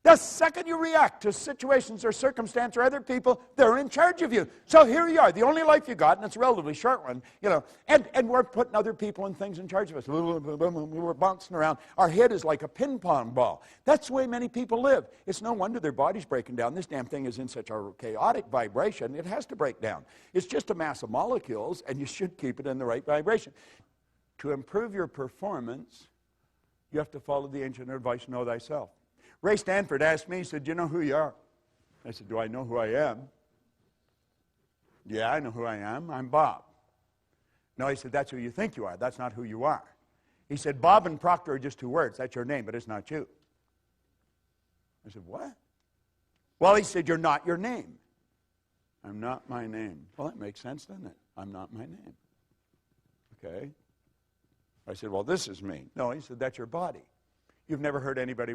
Speaker 12: The second you react to situations or circumstance or other people, they're in charge of you. So here you are, the only life you got, and it's a relatively short one, you know, and we're putting other people and things in charge of us. We're bouncing around. Our head is like a ping pong ball. That's the way many people live. It's no wonder their body's breaking down. This damn thing is in such a chaotic vibration, it has to break down. It's just a mass of molecules, and you should keep it in the right vibration. To improve your performance, you have to follow the ancient advice, know thyself. Ray Stanford asked me, he said, do you know who you are? I said, do I know who I am? Yeah, I know who I am. I'm Bob. No, he said, that's who you think you are. That's not who you are. He said, Bob and Proctor are just two words. That's your name, but it's not you. I said, what? Well, he said, you're not your name. I'm not my name. Well, that makes sense, doesn't it? I'm not my name. Okay. I said, well, this is me. No, he said, that's your body. You've never heard anybody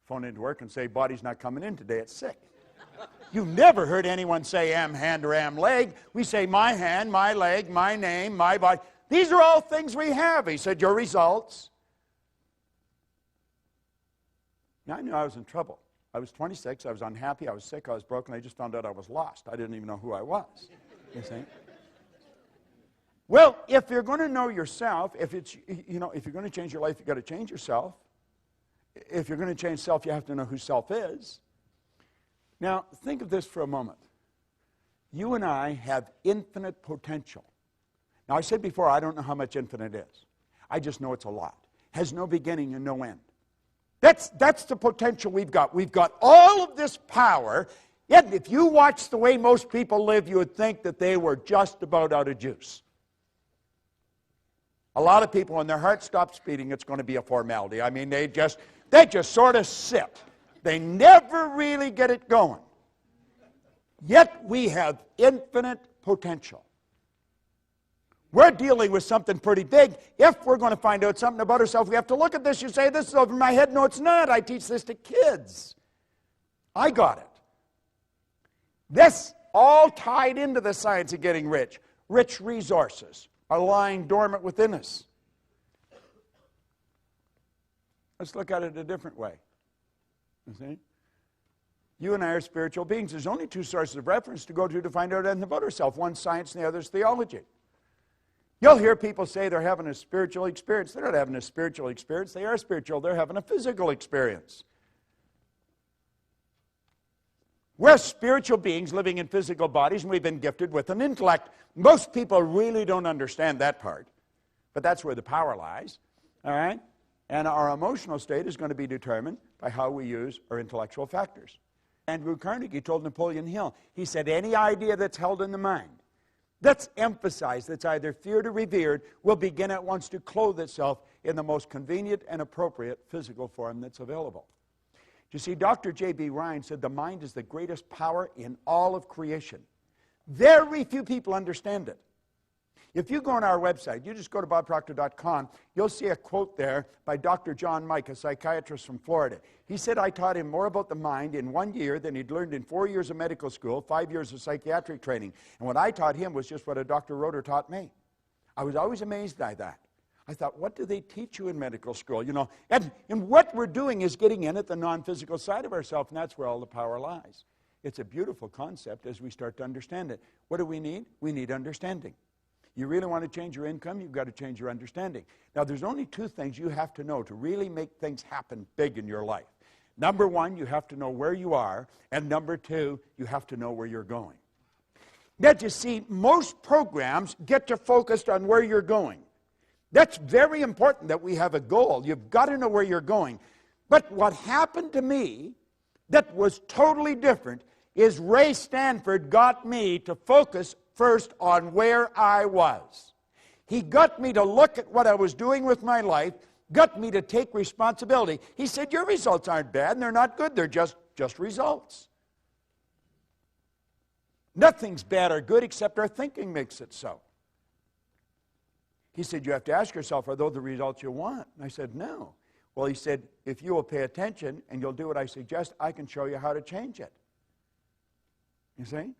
Speaker 12: phone into work and say, body's not coming in today, it's sick. You've never heard anyone say, am hand or am leg. We say, my hand, my leg, my name, my body. These are all things we have. He said, your results. Now I knew I was in trouble. I was 26, I was unhappy, I was sick, I was broken, I just found out I was lost. I didn't even know who I was. You see? Well, if you're going to know yourself, if you're going to change your life, you've got to change yourself. If you're going to change self, you have to know who self is. Now, think of this for a moment. You and I have infinite potential. Now, I said before, I don't know how much infinite is. I just know it's a lot. Has no beginning and no end. That's the potential we've got. We've got all of this power, yet if you watch the way most people live, you would think that they were just about out of juice. A lot of people, when their heart stops beating, it's going to be a formality. I mean, they just sort of sit. They never really get it going. Yet we have infinite potential. We're dealing with something pretty big. If we're going to find out something about ourselves, we have to look at this. You say, this is over my head. No, it's not. I teach this to kids. I got it. This all tied into the science of getting rich. Rich resources are lying dormant within us. Let's look at it a different way. You see? You and I are spiritual beings. There's only two sources of reference to go to find out anything about ourselves. One's science and the other's theology. You'll hear people say they're having a spiritual experience. They're not having a spiritual experience. They are spiritual. They're having a physical experience. We're spiritual beings living in physical bodies, and we've been gifted with an intellect. Most people really don't understand that part, but that's where the power lies, all right? And our emotional state is going to be determined by how we use our intellectual factors. Andrew Carnegie told Napoleon Hill, he said, any idea that's held in the mind, that's emphasized, that's either feared or revered, will begin at once to clothe itself in the most convenient and appropriate physical form that's available. You see, Dr. J.B. Ryan said the mind is the greatest power in all of creation. Very few people understand it. If you go on our website, you just go to bobproctor.com, you'll see a quote there by Dr. John Mike, a psychiatrist from Florida. He said, I taught him more about the mind in 1 year than he'd learned in 4 years of medical school, 5 years of psychiatric training. And what I taught him was just what a Dr. Roeder taught me. I was always amazed by that. I thought, what do they teach you in medical school? You know, and what we're doing is getting in at the non-physical side of ourselves, and that's where all the power lies. It's a beautiful concept as we start to understand it. What do we need? We need understanding. You really want to change your income, you've got to change your understanding. Now, there's only two things you have to know to really make things happen big in your life. Number one, you have to know where you are, and number two, you have to know where you're going. Now, you see, most programs get you focused on where you're going. That's very important that we have a goal. You've got to know where you're going. But what happened to me that was totally different is Ray Stanford got me to focus first on where I was. He got me to look at what I was doing with my life, got me to take responsibility. He said, your results aren't bad and they're not good, they're just results. Nothing's bad or good except our thinking makes it so. He said, you have to ask yourself, are those the results you want? And I said, no. Well, he said, if you will pay attention and you'll do what I suggest, I can show you how to change it. You see?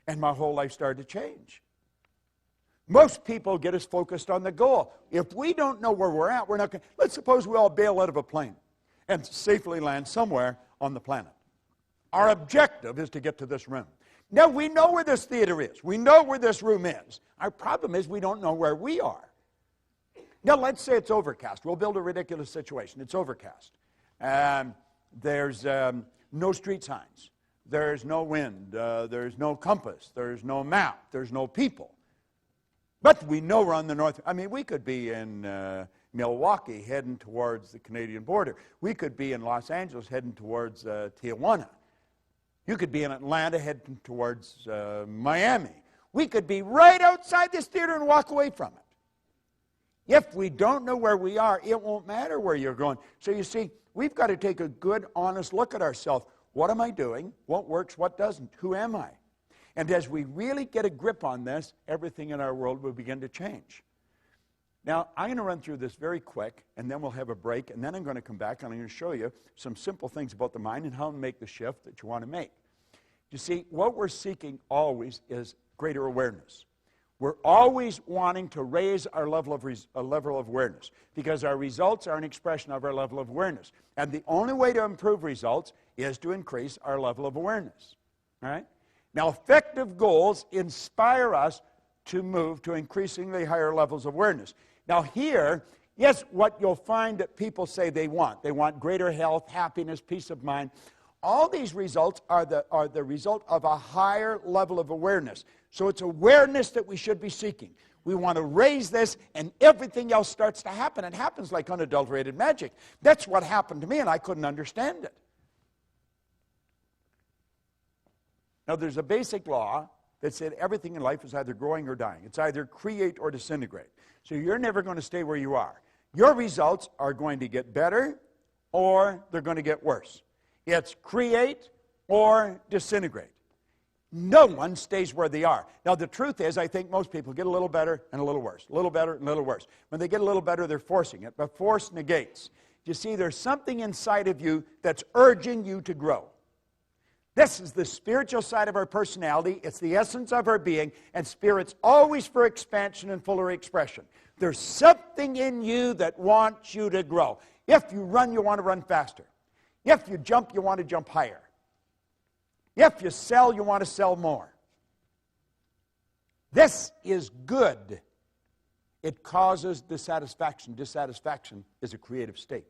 Speaker 12: And my whole life started to change. Most people get us focused on the goal. If we don't know where we're at, we're not going to... Let's suppose we all bail out of a plane and safely land somewhere on the planet. Our objective is to get to this room. Now, we know where this theater is. We know where this room is. Our problem is we don't know where we are. Now, let's say it's overcast. We'll build a ridiculous situation. It's overcast. There's no street signs. There's no wind. There's no compass. There's no map. There's no people. But we know we're on the north. I mean, we could be in Milwaukee heading towards the Canadian border. We could be in Los Angeles heading towards Tijuana. You could be in Atlanta heading towards Miami. We could be right outside this theater and walk away from it. If we don't know where we are, it won't matter where you're going. So you see, we've got to take a good, honest look at ourselves. What am I doing? What works? What doesn't? Who am I? And as we really get a grip on this, everything in our world will begin to change. Now, I'm going to run through this very quick, and then we'll have a break, and then I'm going to come back and I'm going to show you some simple things about the mind and how to make the shift that you want to make. You see, what we're seeking always is greater awareness. We're always wanting to raise our level of awareness because our results are an expression of our level of awareness. And the only way to improve results is to increase our level of awareness. All right? Now, effective goals inspire us to move to increasingly higher levels of awareness. Now here, yes, what you'll find that people say they want greater health, happiness, peace of mind. All these results are the result of a higher level of awareness. So it's awareness that we should be seeking. We want to raise this, and everything else starts to happen. It happens like unadulterated magic. That's what happened to me, and I couldn't understand it. Now, there's a basic law that said everything in life is either growing or dying. It's either create or disintegrate. So you're never going to stay where you are. Your results are going to get better or they're going to get worse. It's create or disintegrate. No one stays where they are. Now, the truth is, I think most people get a little better and a little worse, a little better and a little worse. When they get a little better, they're forcing it, but force negates. You see, there's something inside of you that's urging you to grow. This is the spiritual side of our personality. It's the essence of our being, and spirit's always for expansion and fuller expression. There's something in you that wants you to grow. If you run, you want to run faster. If you jump, you want to jump higher. If you sell, you want to sell more. This is good. It causes dissatisfaction. Dissatisfaction is a creative state.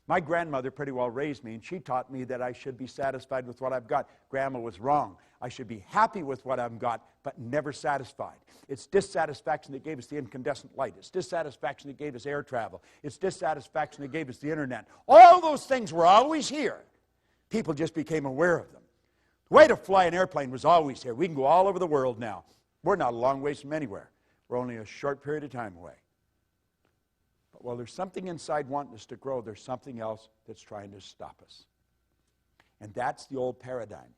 Speaker 12: My grandmother pretty well raised me, and she taught me that I should be satisfied with what I've got. Grandma was wrong. I should be happy with what I've got, but never satisfied. It's dissatisfaction that gave us the incandescent light. It's dissatisfaction that gave us air travel. It's dissatisfaction that gave us the internet. All those things were always here. People just became aware of them. The way to fly an airplane was always here. We can go all over the world now. We're not a long ways from anywhere. We're only a short period of time away. But while there's something inside wanting us to grow, there's something else that's trying to stop us. And that's the old paradigm.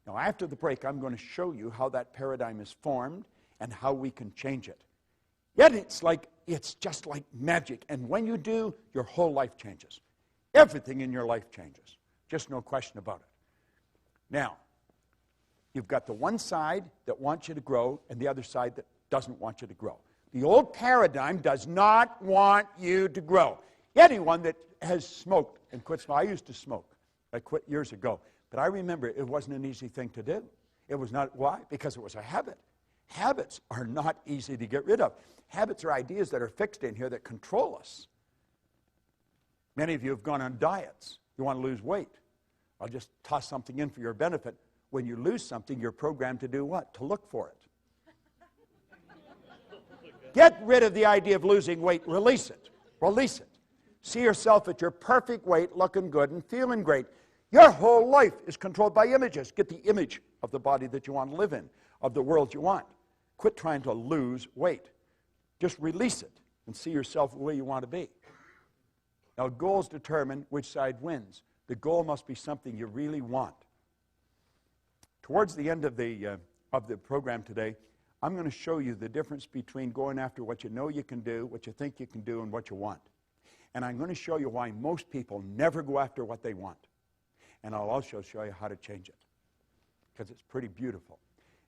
Speaker 12: Now, after the break, I'm going to show you how that paradigm is formed and how we can change it. Yet it's just like magic. And when you do, your whole life changes. Everything in your life changes. Just no question about it. Now, you've got the one side that wants you to grow and the other side that doesn't want you to grow. The old paradigm does not want you to grow. Anyone that has smoked and quit smoking, I used to smoke. I quit years ago. But I remember it wasn't an easy thing to do. It was not. Why? Because it was a habit. Habits are not easy to get rid of. Habits are ideas that are fixed in here that control us. Many of you have gone on diets. You want to lose weight. I'll just toss something in for your benefit. When you lose something, you're programmed to do what? To look for it. Get rid of the idea of losing weight. Release it. Release it. See yourself at your perfect weight, looking good and feeling great. Your whole life is controlled by images. Get the image of the body that you want to live in, of the world you want. Quit trying to lose weight. Just release it and see yourself the way you want to be. Now, goals determine which side wins. The goal must be something you really want. Towards the end of the program today, I'm going to show you the difference between going after what you know you can do, what you think you can do, and what you want. And I'm going to show you why most people never go after what they want. And I'll also show you how to change it, because it's pretty beautiful.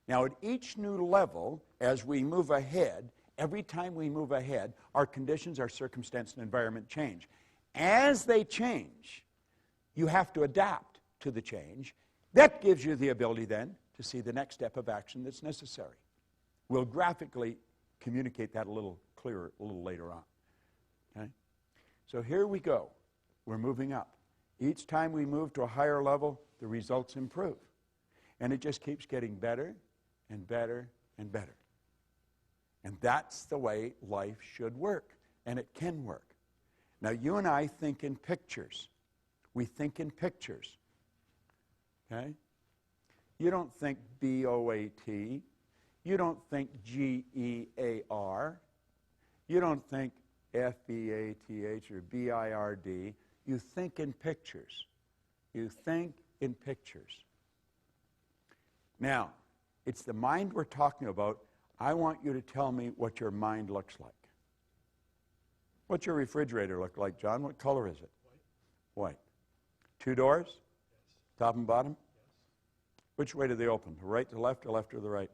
Speaker 12: Now, at each new level, as we move ahead, every time we move ahead, our conditions, our circumstance, and environment change. As they change, you have to adapt to the change. That gives you the ability then to see the next step of action that's necessary. We'll graphically communicate that a little clearer a little later on. Okay? So here we go. We're moving up. Each time we move to a higher level, the results improve. And it just keeps getting better and better and better. And that's the way life should work. And it can work. Now, you and I think in pictures. We think in pictures. Okay? You don't think B-O-A-T. You don't think G-E-A-R. You don't think F-E-A-T-H or B-I-R-D. You think in pictures. You think in pictures. Now, it's the mind we're talking about. I want you to tell me what your mind looks like. What's your refrigerator look like, John? What color is it? White. 2 doors? Yes. Top and bottom? Yes. Which way do they open? Right to left or left to the right?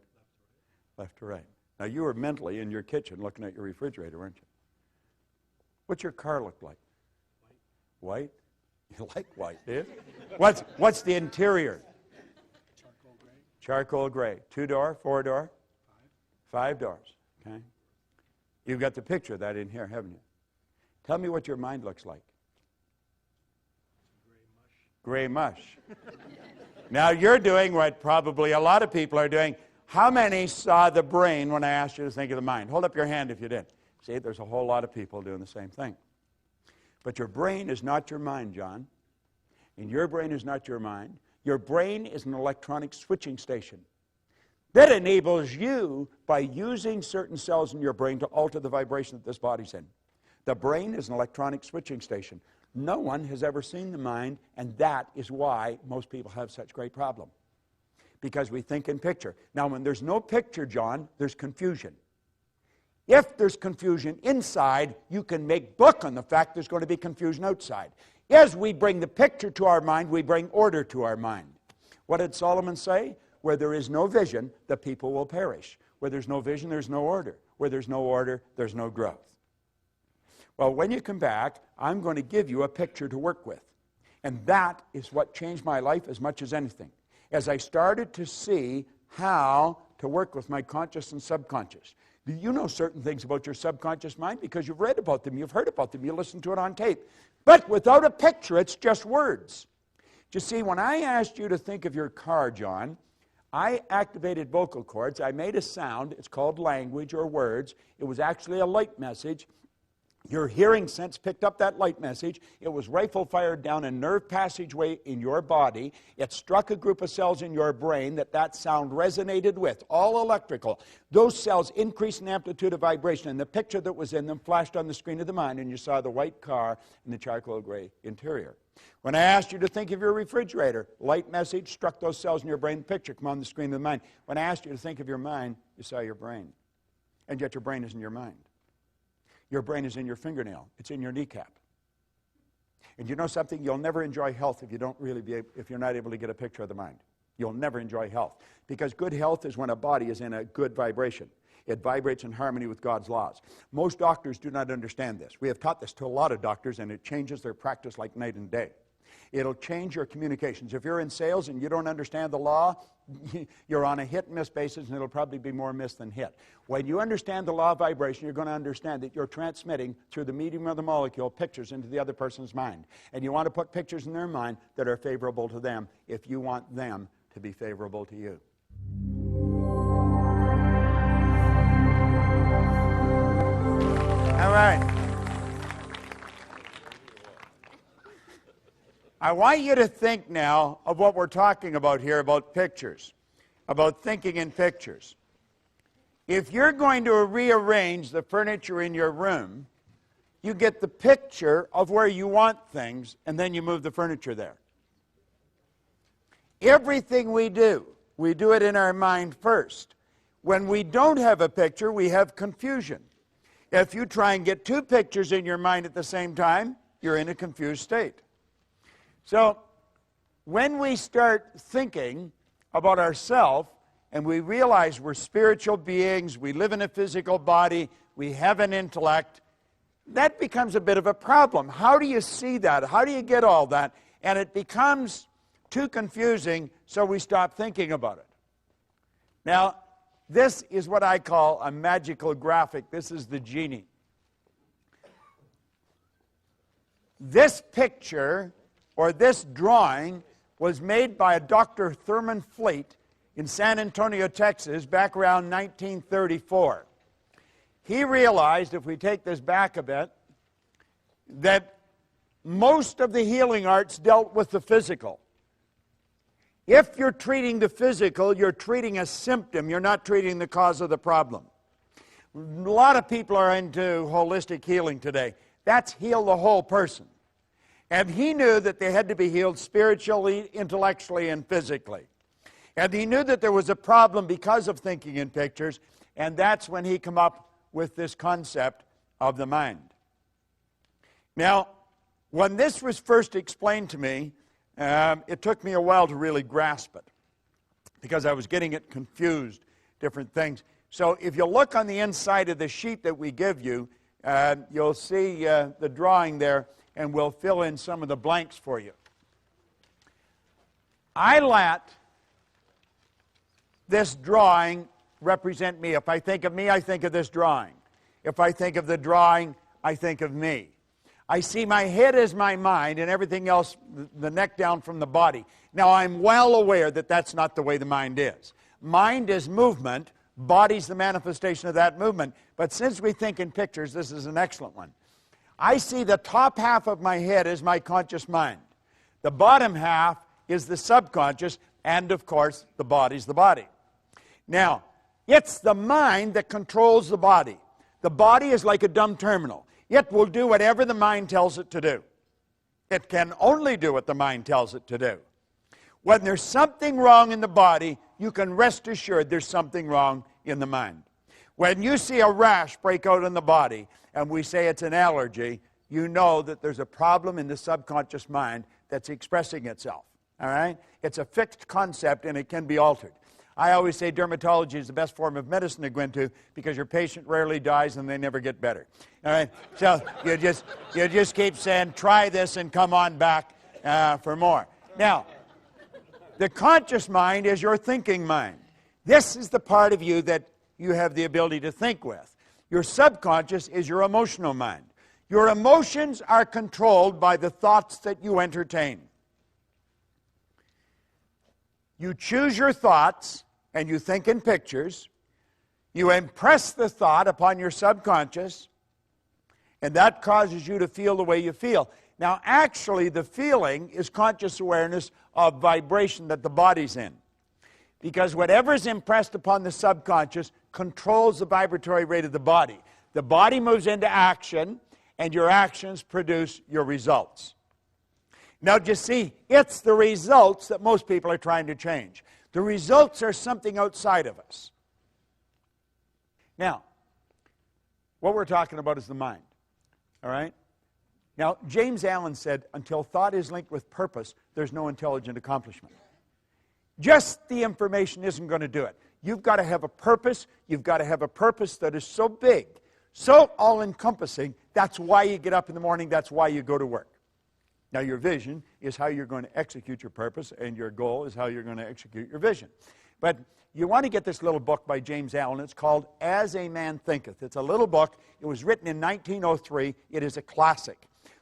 Speaker 12: Left to right. Now, you were mentally in your kitchen looking at your refrigerator, weren't you? What's your car look like? White? You like white, do you? What's the interior?
Speaker 7: Charcoal gray.
Speaker 12: Charcoal gray. 2-door, 4-door? 5 doors. Okay. You've got the picture of that in here, haven't you? Tell me what your mind looks like. Gray mush. Now you're doing what probably a lot of people are doing. How many saw the brain when I asked you to think of the mind? Hold up your hand if you did. See, there's a whole lot of people doing the same thing. But your brain is not your mind, John. And your brain is not your mind. Your brain is an electronic switching station that enables you, by using certain cells in your brain, to alter the vibration that this body's in. The brain is an electronic switching station. No one has ever seen the mind, and that is why most people have such great problem. Because we think in picture. Now, when there's no picture, John, there's confusion. If there's confusion inside, you can make book on the fact there's going to be confusion outside. As we bring the picture to our mind, we bring order to our mind. What did Solomon say? Where there is no vision, the people will perish. Where there's no vision, there's no order. Where there's no order, there's no growth. Well, when you come back, I'm going to give you a picture to work with. And that is what changed my life as much as anything. As I started to see how to work with my conscious and subconscious. Do you know certain things about your subconscious mind? Because you've read about them, you've heard about them, you listened to it on tape. But without a picture, it's just words. You see, when I asked you to think of your car, John, I activated vocal cords. I made a sound. It's called language or words. It was actually a light message. Your hearing sense picked up that light message. It was rifle-fired down a nerve passageway in your body. It struck a group of cells in your brain that sound resonated with, all electrical. Those cells increased in amplitude of vibration, and the picture that was in them flashed on the screen of the mind, and you saw the white car and the charcoal gray interior. When I asked you to think of your refrigerator, light message struck those cells in your brain, picture come on the screen of the mind. When I asked you to think of your mind, you saw your brain. And yet your brain isn't your mind. Your brain is in your fingernail. It's in your kneecap. And you know something? You'll never enjoy health if you're not able to get a picture of the mind. You'll never enjoy health. Because good health is when a body is in a good vibration. It vibrates in harmony with God's laws. Most doctors do not understand this. We have taught this to a lot of doctors, and it changes their practice like night and day. It'll change your communications. If you're in sales and you don't understand the law, you're on a hit-and-miss basis, and it'll probably be more miss than hit. When you understand the law of vibration, you're going to understand that you're transmitting through the medium of the molecule pictures into the other person's mind. And you want to put pictures in their mind that are favorable to them if you want them to be favorable to you. All right. I want you to think now of what we're talking about here, about pictures, about thinking in pictures. If you're going to rearrange the furniture in your room, you get the picture of where you want things, and then you move the furniture there. Everything we do it in our mind first. When we don't have a picture, we have confusion. If you try and get two pictures in your mind at the same time, you're in a confused state. So, when we start thinking about ourselves and we realize we're spiritual beings, we live in a physical body, we have an intellect, that becomes a bit of a problem. How do you see that? How do you get all that? And it becomes too confusing, so we stop thinking about it. Now, this is what I call a magical graphic. This is the genie. This picture, or this drawing, was made by a Dr. Thurman Fleet in San Antonio, Texas, back around 1934. He realized, if we take this back a bit, that most of the healing arts dealt with the physical. If you're treating the physical, you're treating a symptom. You're not treating the cause of the problem. A lot of people are into holistic healing today. That's heal the whole person. And he knew that they had to be healed spiritually, intellectually, and physically. And he knew that there was a problem because of thinking in pictures, and that's when he came up with this concept of the mind. Now, when this was first explained to me, it took me a while to really grasp it, because I was getting it confused, different things. So if you look on the inside of the sheet that we give you, you'll see the drawing there, and we'll fill in some of the blanks for you. I let this drawing represent me. If I think of me, I think of this drawing. If I think of the drawing, I think of me. I see my head as my mind and everything else, the neck down from the body. Now, I'm well aware that that's not the way the mind is. Mind is movement, body's the manifestation of that movement. But since we think in pictures, this is an excellent one. I see the top half of my head as my conscious mind. The bottom half is the subconscious, and of course, the body's the body. Now, it's the mind that controls the body. The body is like a dumb terminal. It will do whatever the mind tells it to do. It can only do what the mind tells it to do. When there's something wrong in the body, you can rest assured there's something wrong in the mind. When you see a rash break out in the body, and we say it's an allergy, you know that there's a problem in the subconscious mind that's expressing itself. All right? It's a fixed concept, and it can be altered. I always say dermatology is the best form of medicine to go into because your patient rarely dies and they never get better. All right? So you just keep saying, try this and come on back for more. Now, the conscious mind is your thinking mind. This is the part of you that you have the ability to think with. Your subconscious is your emotional mind. Your emotions are controlled by the thoughts that you entertain. You choose your thoughts and you think in pictures. You impress the thought upon your subconscious, And that causes you to feel the way you feel. Now, actually, the feeling is conscious awareness of vibration that the body's in. Because whatever is impressed upon the subconscious controls the vibratory rate of the body. The body moves into action, and your actions produce your results. Now, you see, it's the results that most people are trying to change. The results are something outside of us. Now, what we're talking about is the mind. All right? Now, James Allen said, until thought is linked with purpose, there's no intelligent accomplishment. Just the information isn't going to do it. You've got to have a purpose. You've got to have a purpose that is so big, so all-encompassing. That's why you get up in the morning. That's why you go to work. Now, your vision is how you're going to execute your purpose, and your goal is how you're going to execute your vision. But you want to get this little book by James Allen. It's called As a Man Thinketh. It's a little book. It was written in 1903. It is a classic.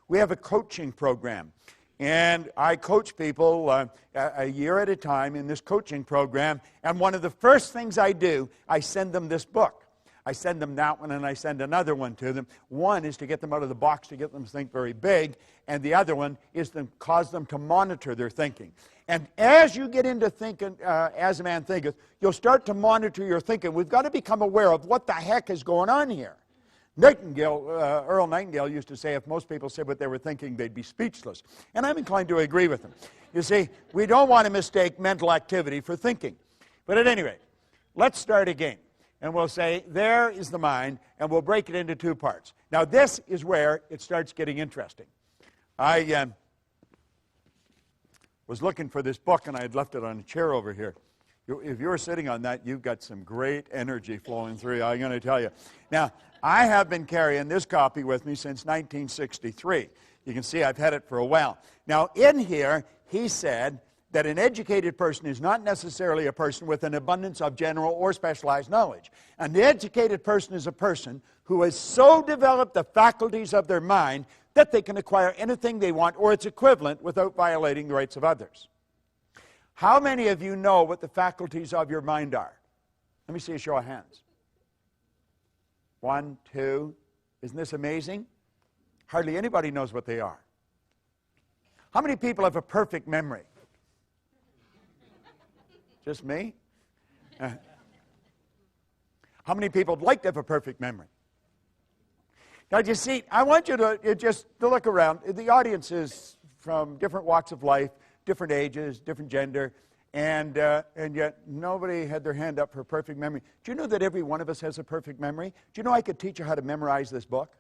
Speaker 12: We have a coaching program, and I coach people a year at a time in this coaching program, and one of the first things I do, I send them this book. I send them that one, and I send another one to them. One is to get them out of the box, to get them to think very big, and the other one is to cause them to monitor their thinking. And as you get into thinking, as a man thinketh, you'll start to monitor your thinking. We've got to become aware of what the heck is going on here. Earl Nightingale used to say if most people said what they were thinking, they'd be speechless. And I'm inclined to agree with him. You see, we don't want to mistake mental activity for thinking. But at any rate, let's start again. And we'll say, there is the mind, and we'll break it into two parts. Now, this is where it starts getting interesting. I was looking for this book, and I had left it on a chair over here. If you were sitting on that, you've got some great energy flowing through you, I'm going to tell you. Now, I have been carrying this copy with me since 1963. You can see I've had it for a while. Now, in here, he said that an educated person is not necessarily a person with an abundance of general or specialized knowledge. An educated person is a person who has so developed the faculties of their mind that they can acquire anything they want or its equivalent without violating the rights of others. How many of you know what the faculties of your mind are? Let me see a show of hands. 1, 2. Isn't this amazing? Hardly anybody knows what they are. How many people have a perfect memory? Just me? How many people would like to have a perfect memory? Now, you see, I want you to just to look around. The audience is from different walks of life, different ages, different gender, and yet nobody had their hand up for perfect memory. Do you know that every one of us has a perfect memory? Do you know I could teach you how to memorize this book?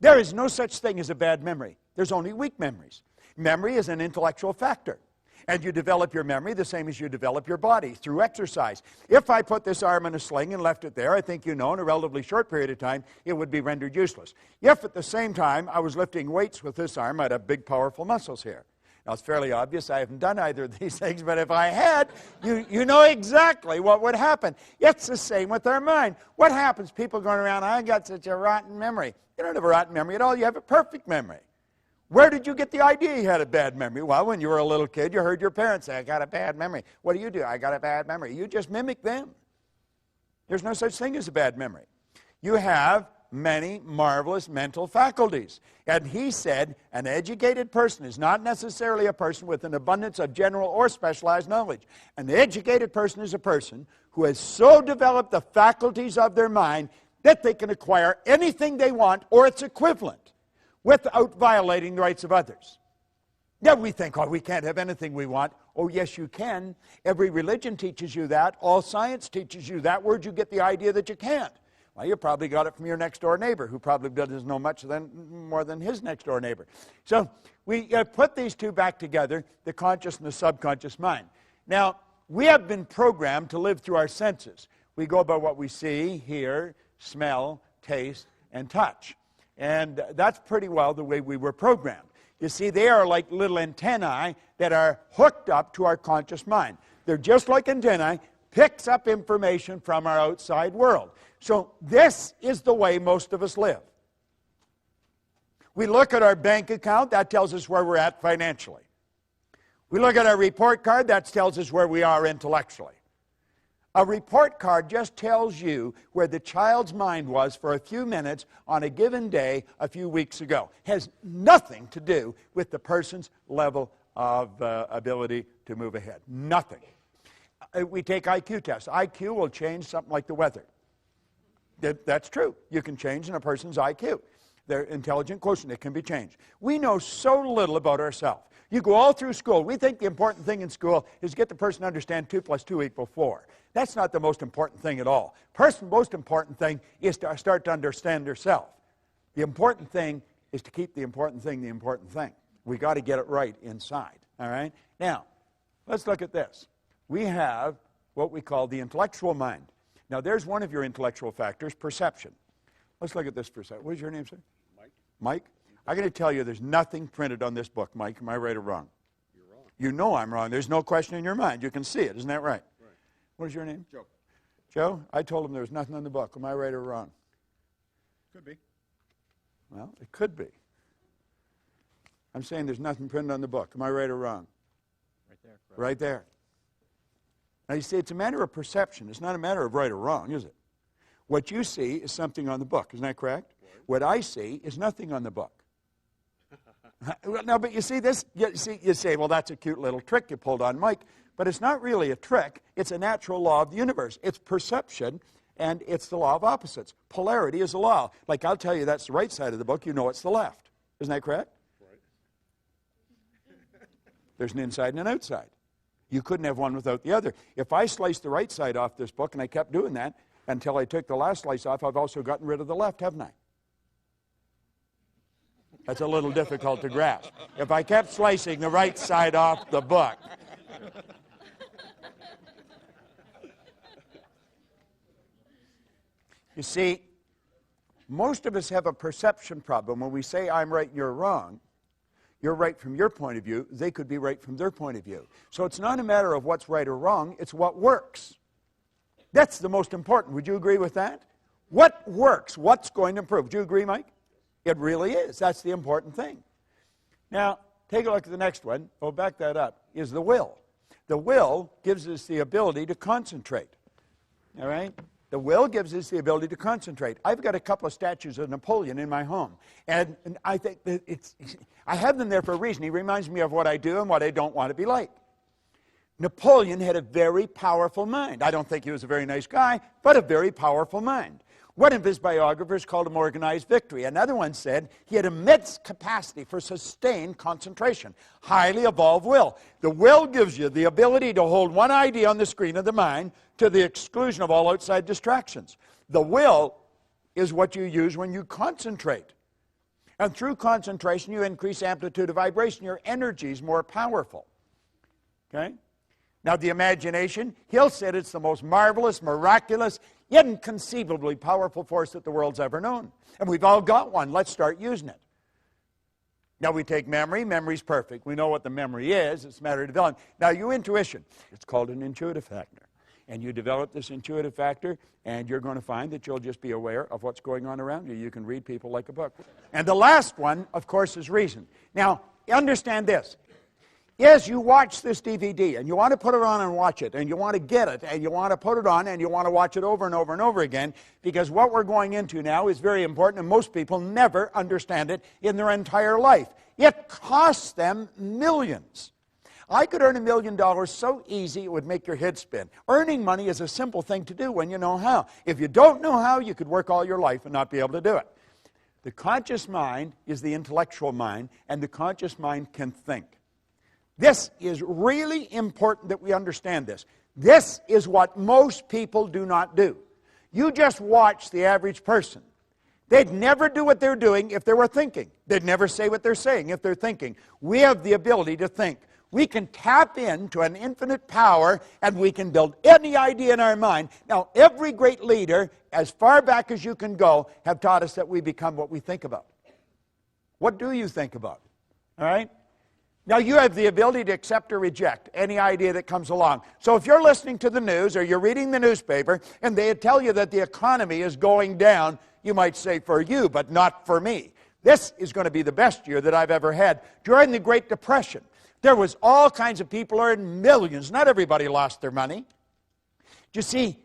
Speaker 12: There is no such thing as a bad memory. There's only weak memories. Memory is an intellectual factor. And you develop your memory the same as you develop your body, through exercise. If I put this arm in a sling and left it there, I think you know in a relatively short period of time, it would be rendered useless. If at the same time I was lifting weights with this arm, I'd have big, powerful muscles here. Now, it's fairly obvious I haven't done either of these things, but if I had, you know exactly what would happen. It's the same with our mind. What happens? People going around, I got such a rotten memory. You don't have a rotten memory at all. You have a perfect memory. Where did you get the idea you had a bad memory? Well, when you were a little kid, you heard your parents say, I got a bad memory. What do? I got a bad memory. You just mimic them. There's no such thing as a bad memory. You have many marvelous mental faculties. And he said, an educated person is not necessarily a person with an abundance of general or specialized knowledge. An educated person is a person who has so developed the faculties of their mind that they can acquire anything they want or its equivalent without violating the rights of others. Now we think, oh, we can't have anything we want. Oh, yes, you can. Every religion teaches you that. All science teaches you that. Where'd you get the idea that you can't? Well, you probably got it from your next-door neighbor, who probably doesn't know much more than his next-door neighbor. So we put these two back together, the conscious and the subconscious mind. Now, we have been programmed to live through our senses. We go by what we see, hear, smell, taste, and touch. And that's pretty well the way we were programmed. You see, they are like little antennae that are hooked up to our conscious mind. They're just like antennae, picks up information from our outside world. So this is the way most of us live. We look at our bank account, that tells us where we're at financially. We look at our report card, that tells us where we are intellectually. A report card just tells you where the child's mind was for a few minutes on a given day a few weeks ago. Has nothing to do with the person's level of ability to move ahead. Nothing. We take IQ tests. IQ will change something like the weather. That's true. You can change in a person's IQ. Their intelligent quotient, it can be changed. We know so little about ourselves. You go all through school. We think the important thing in school is to get the person to understand 2 + 2 = 4. That's not the most important thing at all. Most important thing is to start to understand yourself. The important thing is to keep the important thing the important thing. We got to get it right inside. All right? Now, let's look at this. We have what we call the intellectual mind. Now, there's one of your intellectual factors, perception. Let's look at this for a second. What is your name, sir?
Speaker 2: Mike.
Speaker 12: Mike? I'm going to tell you there's nothing printed on this book, Mike. Am I right or wrong?
Speaker 2: You're wrong.
Speaker 12: You know I'm wrong. There's no question in your mind. You can see it. Isn't that right?
Speaker 2: Right.
Speaker 12: What is your name?
Speaker 2: Joe.
Speaker 12: Joe? I told him there was nothing on the book. Am I right or wrong?
Speaker 2: Could be.
Speaker 12: Well, it could be. I'm saying there's nothing printed on the book. Am I right or wrong?
Speaker 2: Right there. Correct.
Speaker 12: Right there. Now, you see, it's a matter of perception. It's not a matter of right or wrong, is it? What you see is something on the book. Isn't that correct? Right. What I see is nothing on the book. No, but you see this? You say, well, that's a cute little trick you pulled on Mike. But it's not really a trick. It's a natural law of the universe. It's perception, and it's the law of opposites. Polarity is a law. Like, I'll tell you that's the right side of the book. You know it's the left. Isn't that correct?
Speaker 2: Right.
Speaker 12: There's an inside and an outside. You couldn't have one without the other. If I sliced the right side off this book, and I kept doing that until I took the last slice off, I've also gotten rid of the left, haven't I? That's a little difficult to grasp. If I kept slicing the right side off the book. You see, most of us have a perception problem. When we say I'm right and you're wrong, you're right from your point of view, they could be right from their point of view. So it's not a matter of what's right or wrong, it's what works. That's the most important. Would you agree with that? What works? What's going to improve? Do you agree, Mike? It really is. That's the important thing. Now, take a look at the next one. Oh, back that up. Is the will. The will gives us the ability to concentrate. All right? The will gives us the ability to concentrate. I've got a couple of statues of Napoleon in my home. And I think that I have them there for a reason. He reminds me of what I do and what I don't want to be like. Napoleon had a very powerful mind. I don't think he was a very nice guy, but a very powerful mind. One of his biographers called him organized victory. Another one said he had immense capacity for sustained concentration, highly evolved will. The will gives you the ability to hold one idea on the screen of the mind to the exclusion of all outside distractions. The will is what you use when you concentrate. And through concentration, you increase amplitude of vibration. Your energy is more powerful. Okay? Now, the imagination, Hill said it's the most marvelous, miraculous, inconceivably powerful force that the world's ever known. And we've all got one. Let's start using it. Now, we take memory. Memory's perfect. We know what the memory is. It's a matter of developing. Now, your intuition, it's called an intuitive factor. And you develop this intuitive factor, and you're going to find that you'll just be aware of what's going on around you. You can read people like a book. And the last one, of course, is reason. Now, understand this. Yes, you watch this DVD, and you want to put it on and watch it, and you want to get it, and you want to put it on, and you want to watch it over and over and over again, because what we're going into now is very important, and most people never understand it in their entire life. It costs them millions. I could earn $1 million so easy it would make your head spin. Earning money is a simple thing to do when you know how. If you don't know how, you could work all your life and not be able to do it. The conscious mind is the intellectual mind, and the conscious mind can think. This is really important that we understand this. This is what most people do not do. You just watch the average person. They'd never do what they're doing if they were thinking. They'd never say what they're saying if they're thinking. We have the ability to think. We can tap into an infinite power, and we can build any idea in our mind. Now, every great leader, as far back as you can go, have taught us that we become what we think about. What do you think about? All right? Now, you have the ability to accept or reject any idea that comes along. So if you're listening to the news or you're reading the newspaper and they tell you that the economy is going down, you might say, for you, but not for me. This is going to be the best year that I've ever had. During the Great Depression, there was all kinds of people earning millions. Not everybody lost their money. You see,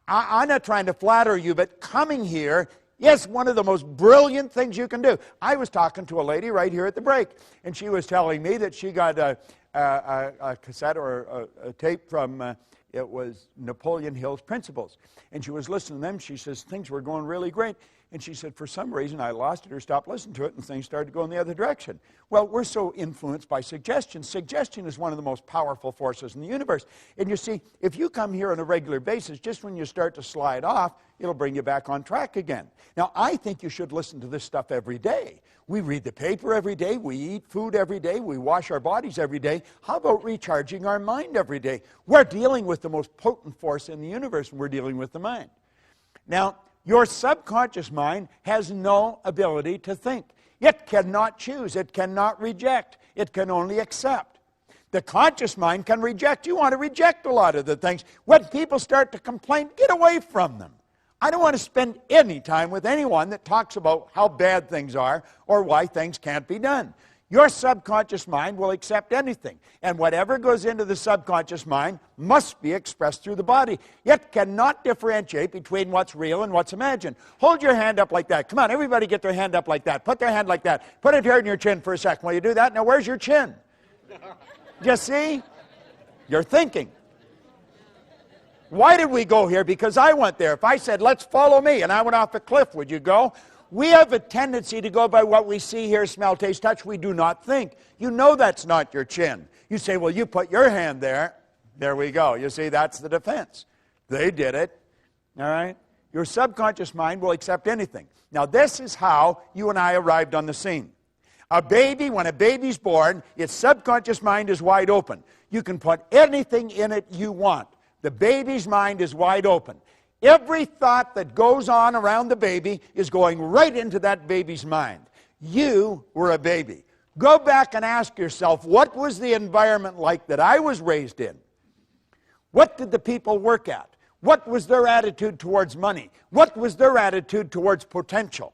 Speaker 12: I'm not trying to flatter you, but coming here is one of the most brilliant things you can do. I was talking to a lady right here at the break, and she was telling me that she got a cassette or a tape from, it was Napoleon Hill's Principles. And she was listening to them. She says, things were going really great. And she said, for some reason, I lost it or stopped listening to it, and things started going the other direction. Well, we're so influenced by suggestion. Suggestion is one of the most powerful forces in the universe. And you see, if you come here on a regular basis, just when you start to slide off, it'll bring you back on track again. Now, I think you should listen to this stuff every day. We read the paper every day. We eat food every day. We wash our bodies every day. How about recharging our mind every day? We're dealing with the most potent force in the universe, and we're dealing with the mind. Now, your subconscious mind has no ability to think. It cannot choose. It cannot reject. It can only accept. The conscious mind can reject. You want to reject a lot of the things. When people start to complain, get away from them. I don't want to spend any time with anyone that talks about how bad things are or why things can't be done. Your subconscious mind will accept anything, and whatever goes into the subconscious mind must be expressed through the body. It cannot differentiate between what's real and what's imagined. Hold your hand up like that. Come on, everybody get their hand up like that. Put their hand like that. Put it here in your chin for a second. Will you do that? Now, where's your chin? You see? You're thinking. Why did we go here? Because I went there. If I said, let's follow me, and I went off a cliff, would you go? We have a tendency to go by what we see, hear, smell, taste, touch. We do not think. You know that's not your chin. You say, well, you put your hand there. There we go. You see, that's the defense. They did it. All right? Your subconscious mind will accept anything. Now, this is how you and I arrived on the scene. A baby, when a baby's born, its subconscious mind is wide open. You can put anything in it you want. The baby's mind is wide open. Every thought that goes on around the baby is going right into that baby's mind. You were a baby. Go back and ask yourself, what was the environment like that I was raised in? What did the people work at? What was their attitude towards money? What was their attitude towards potential?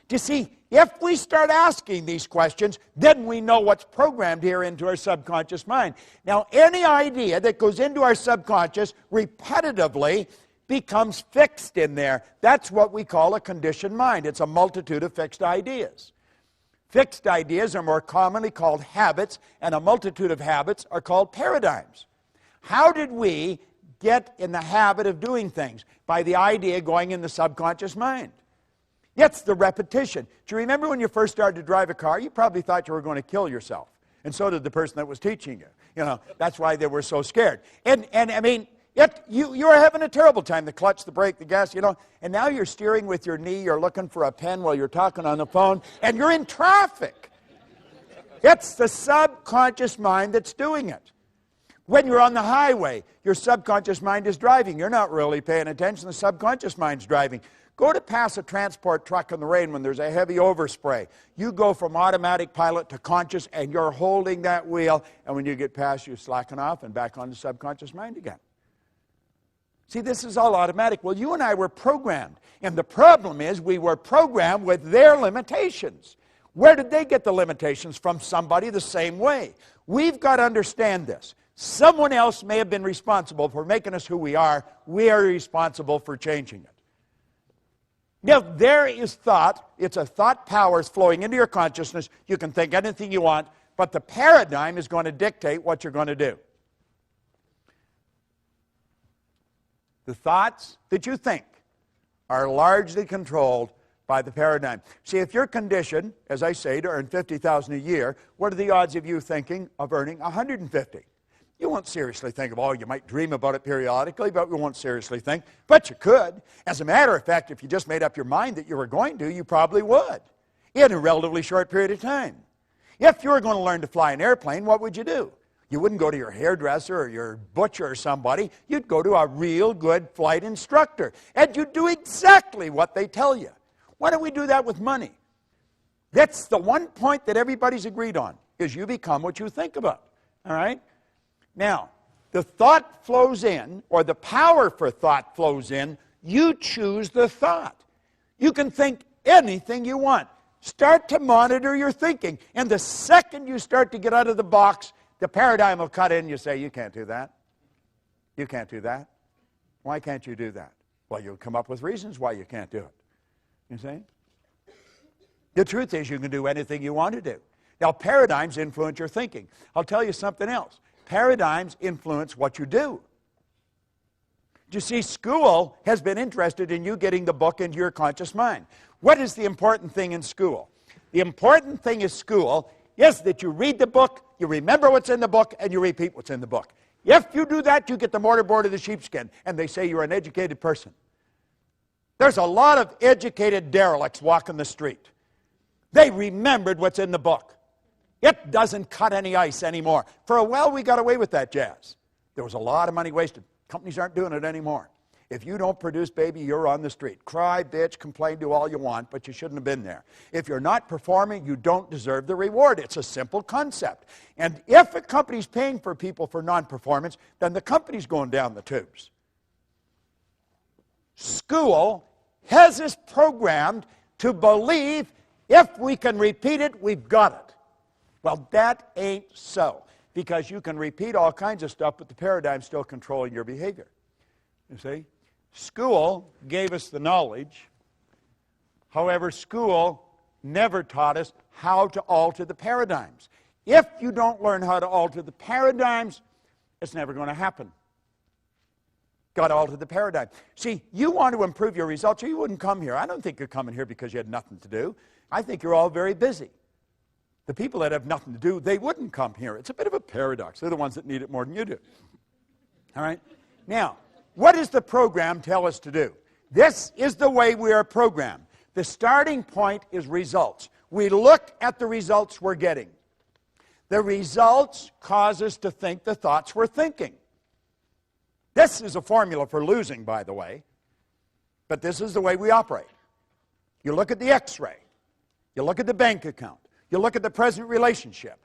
Speaker 12: Do you see, if we start asking these questions, then we know what's programmed here into our subconscious mind. Now, any idea that goes into our subconscious repetitively becomes fixed in there. That's what we call a conditioned mind. It's a multitude of fixed ideas. Fixed ideas are more commonly called habits, and a multitude of habits are called paradigms. How did we get in the habit of doing things? By the idea going in the subconscious mind. It's the repetition. Do you remember when you first started to drive a car? You probably thought you were going to kill yourself. And so did the person that was teaching you. You know, that's why they were so scared. And I mean, you were having a terrible time. The clutch, the brake, the gas, you know. And now you're steering with your knee. You're looking for a pen while you're talking on the phone. And you're in traffic. It's the subconscious mind that's doing it. When you're on the highway, your subconscious mind is driving. You're not really paying attention. The subconscious mind's driving. Go to pass a transport truck in the rain when there's a heavy overspray. You go from automatic pilot to conscious, and you're holding that wheel, and when you get past, you slacken off and back on the subconscious mind again. See, this is all automatic. Well, you and I were programmed, and the problem is we were programmed with their limitations. Where did they get the limitations? From somebody the same way. We've got to understand this. Someone else may have been responsible for making us who we are. We are responsible for changing it. Now, there is thought. It's a thought power is flowing into your consciousness. You can think anything you want, but the paradigm is going to dictate what you're going to do. The thoughts that you think are largely controlled by the paradigm. See, if you're conditioned, as I say, to earn $50,000 a year, what are the odds of you thinking of earning $150,000? You won't seriously think of, oh, you might dream about it periodically, but you won't seriously think. But you could. As a matter of fact, if you just made up your mind that you were going to, you probably would in a relatively short period of time. If you were going to learn to fly an airplane, what would you do? You wouldn't go to your hairdresser or your butcher or somebody. You'd go to a real good flight instructor, and you'd do exactly what they tell you. Why don't we do that with money? That's the one point that everybody's agreed on, is you become what you think about. All right? Now, the thought flows in, or the power for thought flows in. You choose the thought. You can think anything you want. Start to monitor your thinking. And the second you start to get out of the box, the paradigm will cut in and you say, you can't do that. You can't do that. Why can't you do that? Well, you'll come up with reasons why you can't do it. You see? The truth is you can do anything you want to do. Now, paradigms influence your thinking. I'll tell you something else. Paradigms influence what you do. You see, school has been interested in you getting the book into your conscious mind. What is the important thing in school? The important thing in school is that you read the book, you remember what's in the book, and you repeat what's in the book. If you do that, you get the mortarboard of the sheepskin, and they say you're an educated person. There's a lot of educated derelicts walking the street. They remembered what's in the book. It doesn't cut any ice anymore. For a while, we got away with that jazz. There was a lot of money wasted. Companies aren't doing it anymore. If you don't produce, baby, you're on the street. Cry, bitch, complain, do all you want, but you shouldn't have been there. If you're not performing, you don't deserve the reward. It's a simple concept. And if a company's paying for people for non-performance, then the company's going down the tubes. School has us programmed to believe if we can repeat it, we've got it. Well, that ain't so, because you can repeat all kinds of stuff, but the paradigm's still controlling your behavior. You see? School gave us the knowledge. However, school never taught us how to alter the paradigms. If you don't learn how to alter the paradigms, it's never going to happen. Got to alter the paradigm. See, you want to improve your results, or you wouldn't come here. I don't think you're coming here because you had nothing to do. I think you're all very busy. The people that have nothing to do, they wouldn't come here. It's a bit of a paradox. They're the ones that need it more than you do. All right? Now, what does the program tell us to do? This is the way we are programmed. The starting point is results. We look at the results we're getting. The results cause us to think the thoughts we're thinking. This is a formula for losing, by the way, but this is the way we operate. You look at the x-ray. You look at the bank account. You look at the present relationship.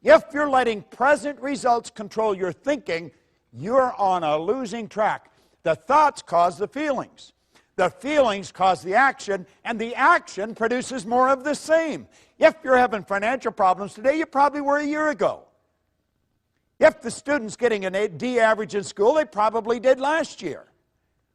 Speaker 12: If you're letting present results control your thinking, you're on a losing track. The thoughts cause the feelings. The feelings cause the action, and the action produces more of the same. If you're having financial problems today, you probably were a year ago. If the student's getting an D average in school, they probably did last year.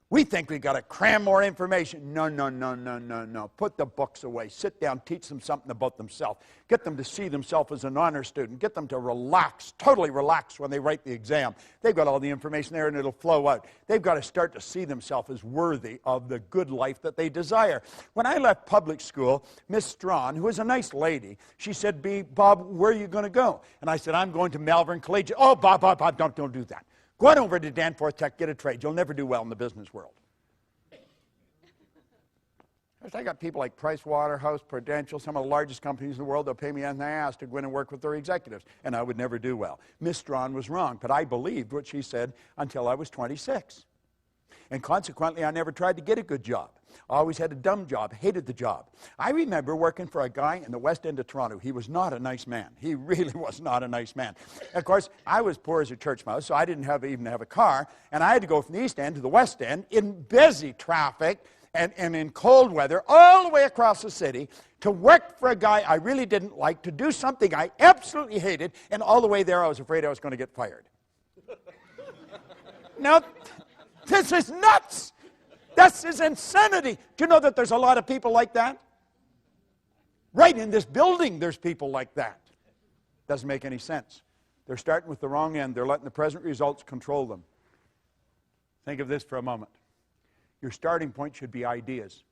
Speaker 12: We think we've got to cram more information. No, no, no, no, no, no. Put the books away. Sit down, teach them something about themselves. Get them to see themselves as an honor student. Get them to relax, totally relax when they write the exam. They've got all the information there and it'll flow out. They've got to start to see themselves as worthy of the good life that they desire. When I left public school, Miss Strawn, who was a nice lady, she said, Bob, where are you going to go? And I said, I'm going to Malvern Collegiate. Oh, Bob, don't do that. Go on over to Danforth Tech, get a trade. You'll never do well in the business world. I got people like Price Waterhouse, Prudential, some of the largest companies in the world. They'll pay me on the ass to go in and work with their executives, and I would never do well. Miss Strawn was wrong, but I believed what she said until I was 26. And consequently, I never tried to get a good job. I always had a dumb job, hated the job. I remember working for a guy in the West End of Toronto. He was not a nice man. He really was not a nice man. Of course, I was poor as a church mouse, so I didn't even have a car, and I had to go from the East End to the West End in busy traffic and in cold weather all the way across the city to work for a guy I really didn't like, to do something I absolutely hated, and all the way there I was afraid I was going to get fired. Now, this is nuts. This is insanity. Do you know that there's a lot of people like that? Right in this building, there's people like that. Doesn't make any sense. They're starting with the wrong end. They're letting the present results control them. Think of this for a moment. Your starting point should be ideas.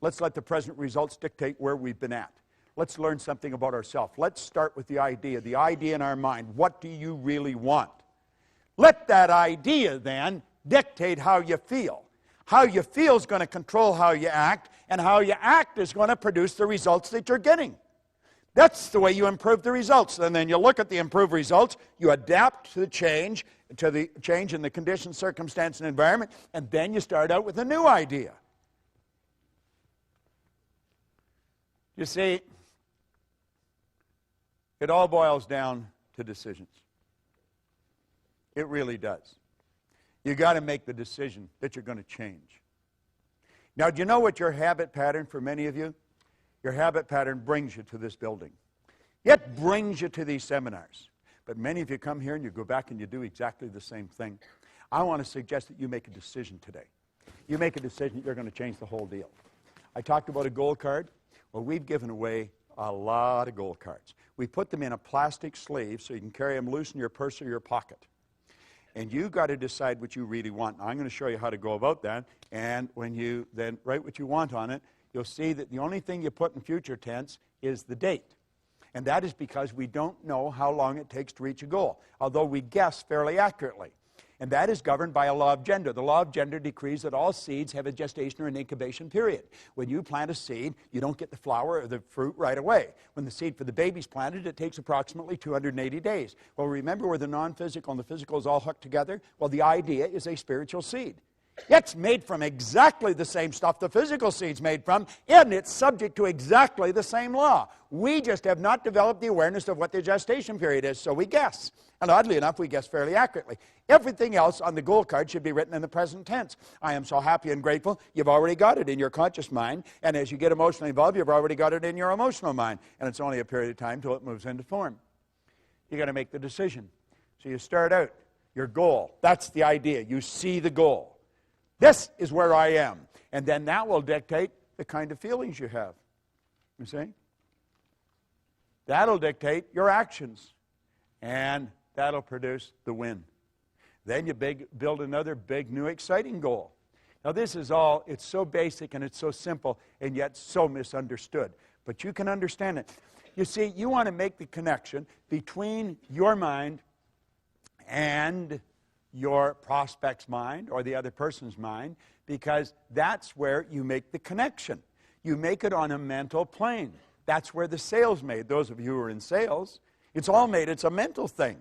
Speaker 12: Let's let the present results dictate where we've been at. Let's learn something about ourselves. Let's start with the idea in our mind. What do you really want? Let that idea then dictate how you feel. How you feel is going to control how you act, and how you act is going to produce the results that you're getting. That's the way you improve the results. And then you look at the improved results, you adapt to the change in the conditions, circumstance, and environment, and then you start out with a new idea. You see, it all boils down to decisions. It really does. You got to make the decision that you're going to change. Now, do you know what your habit pattern for many of you? Your habit pattern brings you to this building. It brings you to these seminars. But many of you come here and you go back and you do exactly the same thing. I want to suggest that you make a decision today. You make a decision that you're going to change the whole deal. I talked about a gold card. Well, we've given away a lot of gold cards. We put them in a plastic sleeve so you can carry them loose in your purse or your pocket. And you've got to decide what you really want. Now, I'm going to show you how to go about that. And when you then write what you want on it, you'll see that the only thing you put in future tense is the date. And that is because we don't know how long it takes to reach a goal, although we guess fairly accurately. And that is governed by a law of gender. The law of gender decrees that all seeds have a gestation or an incubation period. When you plant a seed, you don't get the flower or the fruit right away. When the seed for the baby's planted, it takes approximately 280 days. Well, remember where the non-physical and the physical is all hooked together? Well, the idea is a spiritual seed. It's made from exactly the same stuff the physical seed's made from, and it's subject to exactly the same law. We just have not developed the awareness of what the gestation period is, so we guess. And oddly enough, we guess fairly accurately. Everything else on the goal card should be written in the present tense. I am so happy and grateful. You've already got it in your conscious mind, and as you get emotionally involved, you've already got it in your emotional mind, and it's only a period of time until it moves into form. You've got to make the decision. So you start out, your goal. That's the idea. You see the goal. This is where I am. And then that will dictate the kind of feelings you have. You see? That'll dictate your actions. And that'll produce the win. Then you build another big, new, exciting goal. Now this is all, it's so basic and it's so simple and yet so misunderstood. But you can understand it. You see, you want to make the connection between your mind and your prospect's mind or the other person's mind, because that's where you make the connection. You make it on a mental plane. That's where the sale's made. Those of you who are in sales, it's all made. It's a mental thing.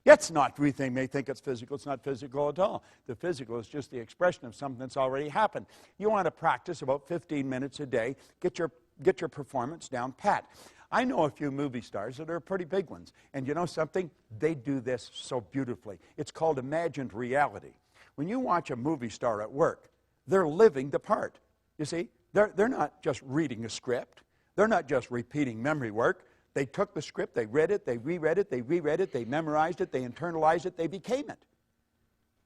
Speaker 12: It's not, we may think it's physical. It's not physical at all. The physical is just the expression of something that's already happened. You want to practice about 15 minutes a day. Get your performance down pat. I know a few movie stars that are pretty big ones. And you know something? They do this so beautifully. It's called imagined reality. When you watch a movie star at work, they're living the part. You see, they're not just reading a script. They're not just repeating memory work. They took the script, they read it, they reread it, they reread it, they memorized it, they internalized it, they became it.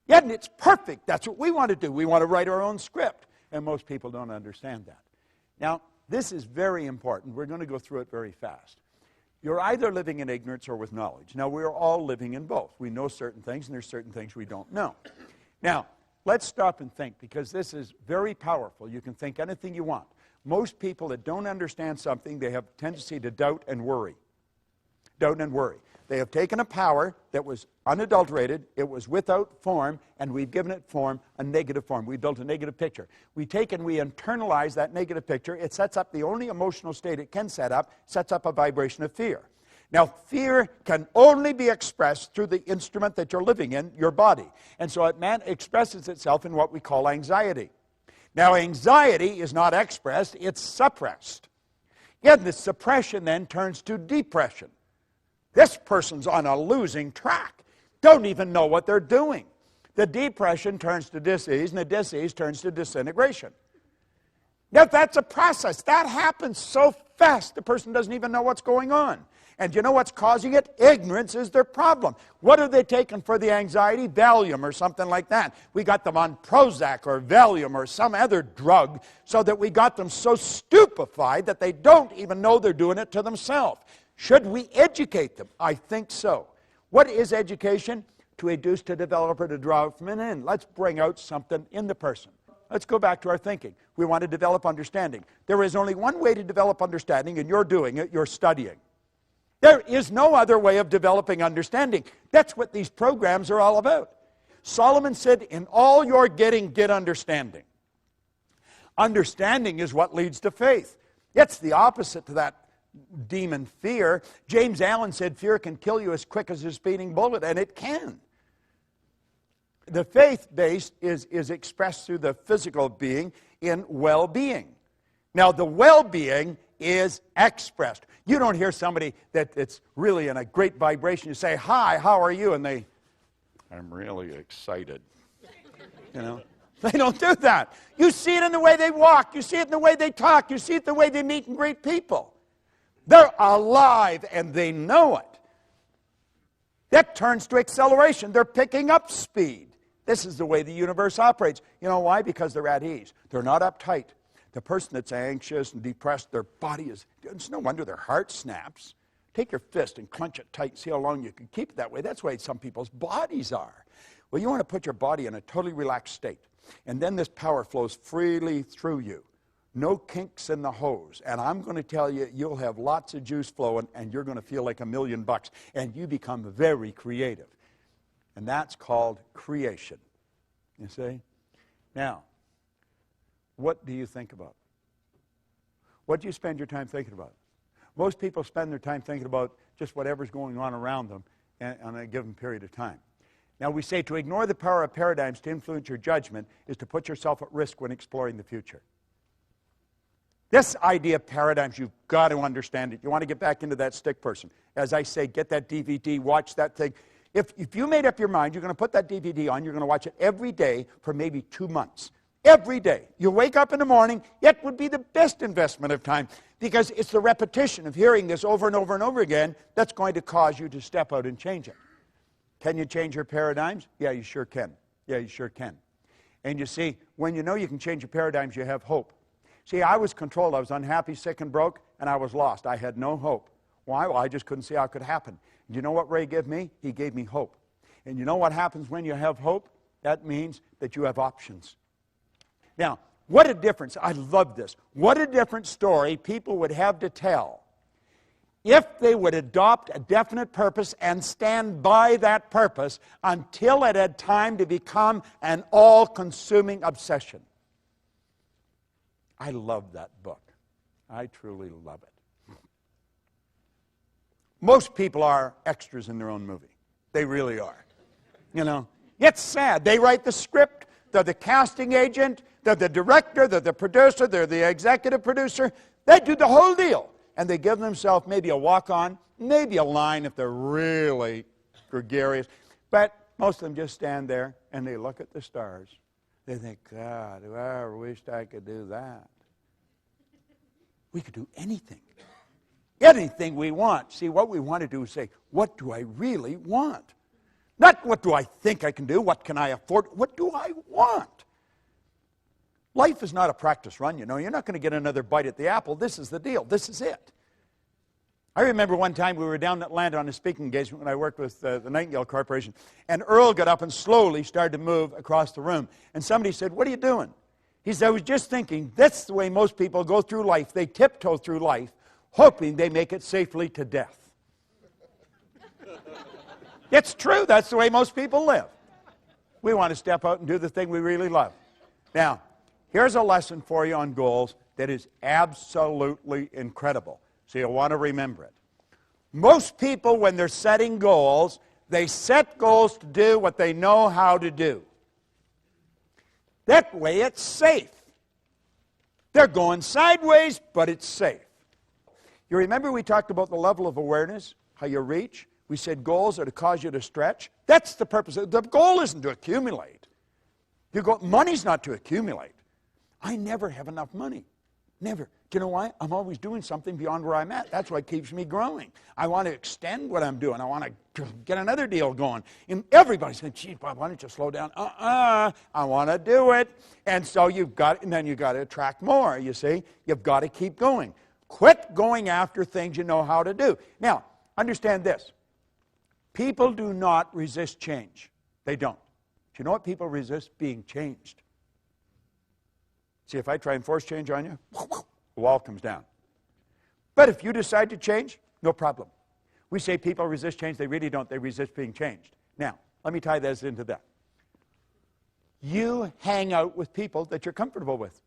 Speaker 12: Yeah, and it's perfect. That's what we want to do. We want to write our own script. And most people don't understand that. Now, this is very important. We're going to go through it very fast. You're either living in ignorance or with knowledge. Now, we're all living in both. We know certain things, and there's certain things we don't know. Now, let's stop and think, because this is very powerful. You can think anything you want. Most people that don't understand something, they have a tendency to doubt and worry. Doubt and worry. They have taken a power that was unadulterated, it was without form, and we've given it form, a negative form. We built a negative picture. We take and we internalize that negative picture. It sets up the only emotional state it can set up, sets up a vibration of fear. Now, fear can only be expressed through the instrument that you're living in, your body. And so it expresses itself in what we call anxiety. Now, anxiety is not expressed, it's suppressed. Yet the suppression then turns to depression. This person's on a losing track. Don't even know what they're doing. The depression turns to disease, and the disease turns to disintegration. Now, that's a process. That happens so fast, the person doesn't even know what's going on. And you know what's causing it? Ignorance is their problem. What are they taking for the anxiety? Valium or something like that. We got them on Prozac or Valium or some other drug so that we got them so stupefied that they don't even know they're doing it to themselves. Should we educate them? I think so. What is education? To induce, to develop, or to draw from an end. Let's bring out something in the person. Let's go back to our thinking. We want to develop understanding. There is only one way to develop understanding, and you're doing it. You're studying. There is no other way of developing understanding. That's what these programs are all about. Solomon said, in all you're getting, get understanding. Understanding is what leads to faith. It's the opposite to that demon fear. James Allen said fear can kill you as quick as a speeding bullet, and it can. The faith-based is expressed through the physical being in well-being. Now, the well-being is expressed. You don't hear somebody that's really in a great vibration. You say, hi, how are you? And I'm really excited. You know? They don't do that. You see it in the way they walk. You see it in the way they talk. You see it in the way they meet and greet people. They're alive and they know it. That turns to acceleration. They're picking up speed. This is the way the universe operates. You know why? Because they're at ease. They're not uptight. The person that's anxious and depressed, their body is, it's no wonder their heart snaps. Take your fist and clench it tight and see how long you can keep it that way. That's the way some people's bodies are. Well, you want to put your body in a totally relaxed state. And then this power flows freely through you. No kinks in the hose. And I'm going to tell you, you'll have lots of juice flowing, and you're going to feel like $1,000,000. And you become very creative. And that's called creation. You see? Now, what do you think about? What do you spend your time thinking about? Most people spend their time thinking about just whatever's going on around them on a given period of time. Now, we say to ignore the power of paradigms to influence your judgment is to put yourself at risk when exploring the future. This idea of paradigms, you've got to understand it. You want to get back into that stick person. As I say, get that DVD, watch that thing. If you made up your mind, you're going to put that DVD on, you're going to watch it every day for maybe 2 months. Every day. You wake up in the morning, it would be the best investment of time because it's the repetition of hearing this over and over and over again that's going to cause you to step out and change it. Can you change your paradigms? Yeah, you sure can. Yeah, you sure can. And you see, when you know you can change your paradigms, you have hope. See, I was controlled. I was unhappy, sick, and broke, and I was lost. I had no hope. Why? Well, I just couldn't see how it could happen. And you know what Ray gave me? He gave me hope. And you know what happens when you have hope? That means that you have options. Now, what a difference. I love this. What a different story people would have to tell if they would adopt a definite purpose and stand by that purpose until it had time to become an all-consuming obsession. I love that book. I truly love it. Most people are extras in their own movie. They really are. You know, it's sad. They write the script. They're the casting agent. They're the director. They're the producer. They're the executive producer. They do the whole deal. And they give themselves maybe a walk-on, maybe a line if they're really gregarious. But most of them just stand there and they look at the stars. They think, God, I wished I could do that. We could do anything. Anything we want. See, what we want to do is say, what do I really want? Not what do I think I can do, what can I afford, what do I want? Life is not a practice run, you know. You're not going to get another bite at the apple. This is the deal. This is it. I remember one time we were down in Atlanta on a speaking engagement when I worked with the Nightingale Corporation, and Earl got up and slowly started to move across the room. And somebody said, what are you doing? He said, I was just thinking, that's the way most people go through life. They tiptoe through life, hoping they make it safely to death. It's true. That's the way most people live. We want to step out and do the thing we really love. Now, here's a lesson for you on goals that is absolutely incredible. So you'll want to remember it. Most people, when they're setting goals, they set goals to do what they know how to do. That way it's safe. They're going sideways, but it's safe. You remember we talked about the level of awareness, how you reach? We said goals are to cause you to stretch. That's the purpose. The goal isn't to accumulate. Money's not to accumulate. I never have enough money. Never. Do you know why? I'm always doing something beyond where I'm at. That's what keeps me growing. I want to extend what I'm doing. I want to get another deal going. And everybody's saying, gee, Bob, why don't you slow down? I want to do it. And so then you've got to attract more, you see. You've got to keep going. Quit going after things you know how to do. Now, understand this. People do not resist change. They don't. Do you know what people resist? Being changed. See, if I try and force change on you, the wall comes down. But if you decide to change, no problem. We say people resist change. They really don't. They resist being changed. Now, let me tie this into that. You hang out with people that you're comfortable with.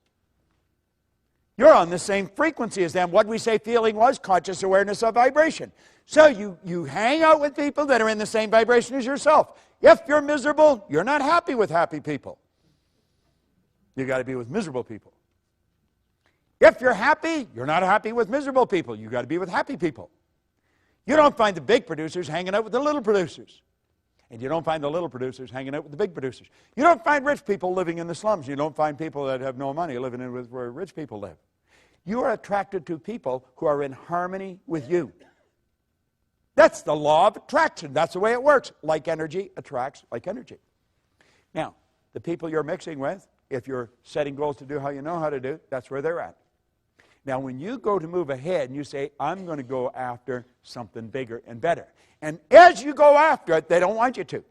Speaker 12: You're on the same frequency as them. What we say feeling was conscious awareness of vibration. So you hang out with people that are in the same vibration as yourself. If you're miserable, you're not happy with happy people. You've got to be with miserable people. If you're happy, you're not happy with miserable people. You've got to be with happy people. You don't find the big producers hanging out with the little producers. And you don't find the little producers hanging out with the big producers. You don't find rich people living in the slums. You don't find people that have no money living in where rich people live. You are attracted to people who are in harmony with you. That's the law of attraction. That's the way it works. Like energy attracts like energy. Now, the people you're mixing with, if you're setting goals to do how you know how to do, that's where they're at. Now, when you go to move ahead and you say, I'm going to go after something bigger and better, and as you go after it, they don't want you to.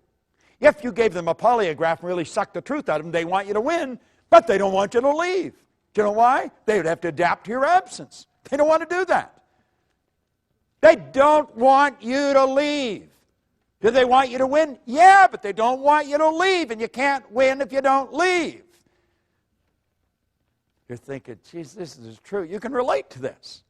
Speaker 12: If you gave them a polygraph and really sucked the truth out of them, they want you to win, but they don't want you to leave. Do you know why? They would have to adapt to your absence. They don't want to do that. They don't want you to leave. Do they want you to win? Yeah, but they don't want you to leave, and you can't win if you don't leave. You're thinking, geez, this is true. You can relate to this.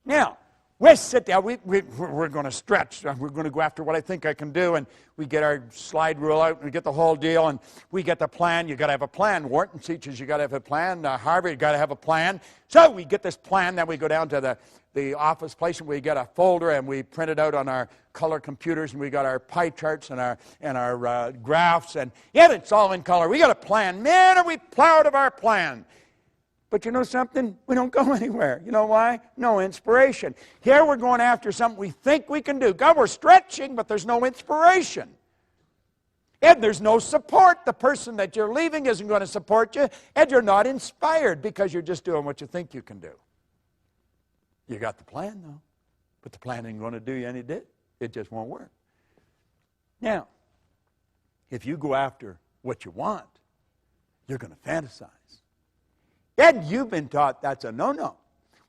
Speaker 12: Now, we sit down. We're going to stretch. We're going to go after what I think I can do, and we get our slide rule out, and we get the whole deal, and we get the plan. You've got to have a plan. Wharton teaches you've got to have a plan. Harvard, you've got to have a plan. So we get this plan. Then we go down to the office place, and we get a folder, and we print it out on our color computers, and we got our pie charts and our graphs, and yeah, it's all in color. We got a plan. Man, are we proud of our plan. But you know something? We don't go anywhere. You know why? No inspiration. Here we're going after something we think we can do. God, we're stretching, but there's no inspiration. And there's no support. The person that you're leaving isn't going to support you, and you're not inspired because you're just doing what you think you can do. You got the plan, though, but the plan ain't going to do you any good. It just won't work. Now, if you go after what you want, you're going to fantasize. And you've been taught that's a no-no.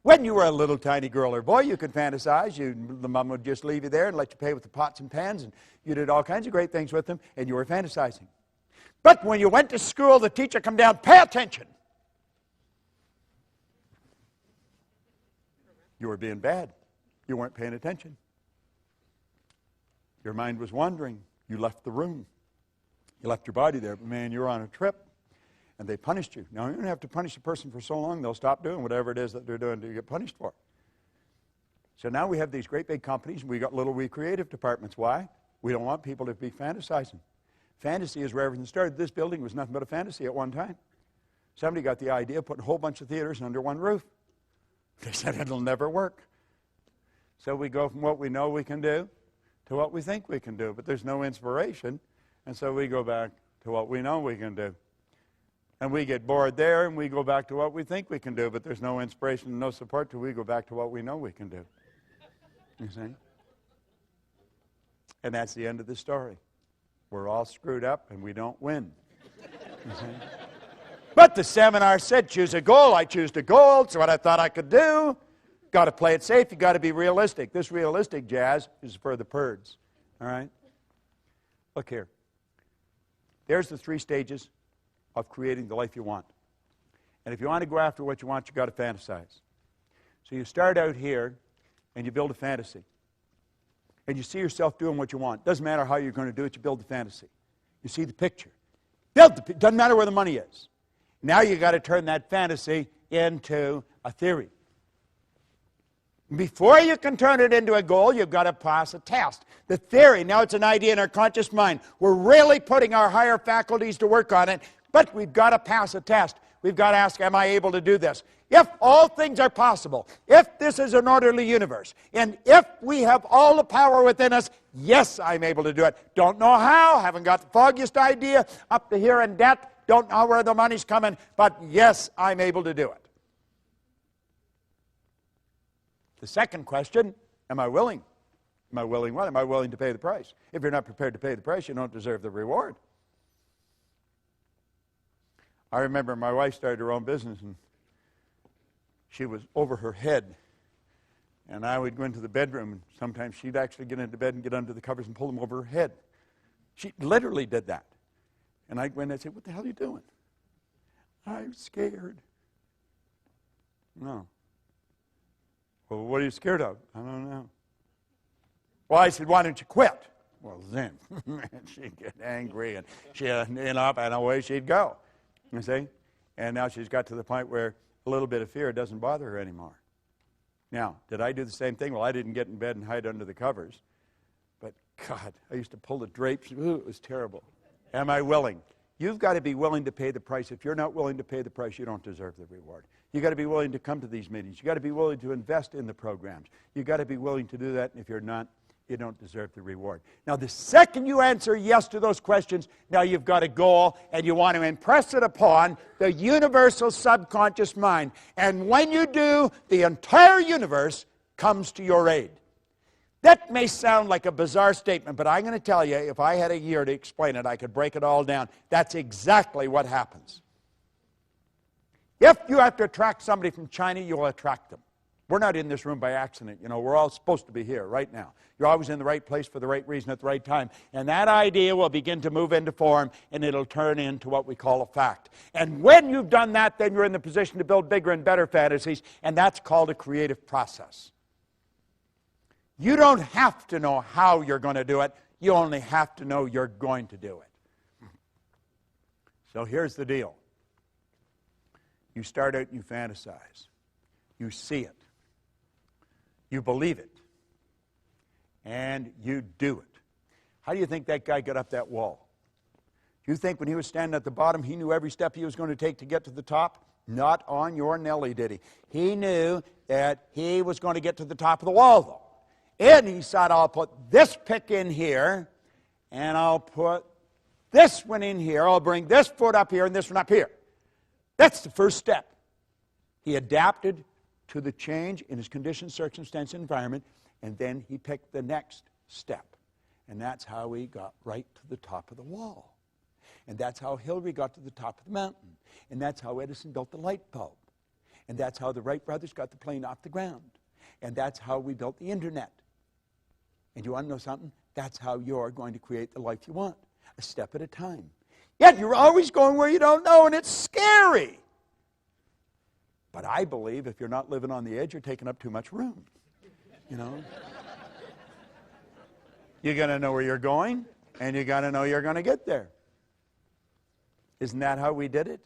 Speaker 12: When you were a little tiny girl or boy, you could fantasize. The mom would just leave you there and let you play with the pots and pans, and you did all kinds of great things with them, and you were fantasizing. But when you went to school, the teacher come down, pay attention. You were being bad. You weren't paying attention. Your mind was wandering. You left the room. You left your body there, but man, you're on a trip. And they punished you. Now, you don't have to punish a person for so long, they'll stop doing whatever it is that they're doing to get punished for. So now we have these great big companies, and we got little wee creative departments. Why? We don't want people to be fantasizing. Fantasy is where everything started. This building was nothing but a fantasy at one time. Somebody got the idea of putting a whole bunch of theaters under one roof. They said it'll never work. So we go from what we know we can do to what we think we can do, but there's no inspiration, and so we go back to what we know we can do. And we get bored there, and we go back to what we think we can do, but there's no inspiration and no support till we go back to what we know we can do. You see? And that's the end of the story. We're all screwed up, and we don't win. You see? But the seminar said, choose a goal. I choose the goal. It's what I thought I could do. Got to play it safe. You got to be realistic. This realistic jazz is for the birds. All right? Look here. There's the 3 stages of creating the life you want. And if you want to go after what you want, you've got to fantasize. So you start out here, and you build a fantasy. And you see yourself doing what you want. Doesn't matter how you're going to do it, you build the fantasy. You see the picture. Doesn't matter where the money is. Now you've got to turn that fantasy into a theory. Before you can turn it into a goal, you've got to pass a test. The theory, now it's an idea in our conscious mind. We're really putting our higher faculties to work on it, but we've got to pass a test. We've got to ask, am I able to do this? If all things are possible, if this is an orderly universe, and if we have all the power within us, yes, I'm able to do it. Don't know how, haven't got the foggiest idea, up to here in debt, don't know where the money's coming, but yes, I'm able to do it. The second question, am I willing? Am I willing what? Am I willing to pay the price? If you're not prepared to pay the price, you don't deserve the reward. I remember my wife started her own business, and she was over her head. And I would go into the bedroom, and sometimes she'd actually get into bed and get under the covers and pull them over her head. She literally did that. And I'd go in and I'd say, what the hell are you doing? I'm scared. No. Well, what are you scared of? I don't know. Well, I said, why don't you quit? Well, then she'd get angry, and she'd, and away she'd go. You see? And now she's got to the point where a little bit of fear doesn't bother her anymore. Now, did I do the same thing? Well, I didn't get in bed and hide under the covers. But, God, I used to pull the drapes. Ooh, it was terrible. Am I willing? You've got to be willing to pay the price. If you're not willing to pay the price, you don't deserve the reward. You've got to be willing to come to these meetings. You've got to be willing to invest in the programs. You've got to be willing to do that. And if you're not, you don't deserve the reward. Now, the second you answer yes to those questions, now you've got a goal, and you want to impress it upon the universal subconscious mind. And when you do, the entire universe comes to your aid. That may sound like a bizarre statement, but I'm going to tell you, if I had a year to explain it, I could break it all down. That's exactly what happens. If you have to attract somebody from China, you'll attract them. We're not in this room by accident. You know, we're all supposed to be here right now. You're always in the right place for the right reason at the right time. And that idea will begin to move into form, and it'll turn into what we call a fact. And when you've done that, then you're in the position to build bigger and better fantasies, and that's called a creative process. You don't have to know how you're going to do it. You only have to know you're going to do it. So here's the deal. You start out and you fantasize. You see it. You believe it. And you do it. How do you think that guy got up that wall? Do you think when he was standing at the bottom, he knew every step he was going to take to get to the top? Not on your Nelly, did he? He knew that he was going to get to the top of the wall, though. And he said, I'll put this pick in here, and I'll put this one in here. I'll bring this foot up here and this one up here. That's the first step. He adapted to the change in his condition, circumstance, and environment, and then he picked the next step. And that's how he got right to the top of the wall. And that's how Hillary got to the top of the mountain. And that's how Edison built the light bulb. And that's how the Wright brothers got the plane off the ground. And that's how we built the internet. And you want to know something? That's how you're going to create the life you want, a step at a time. Yet you're always going where you don't know, and it's scary. But I believe if you're not living on the edge, you're taking up too much room. You know? You got to know where you're going, and you got to know you're going to get there. Isn't that how we did it?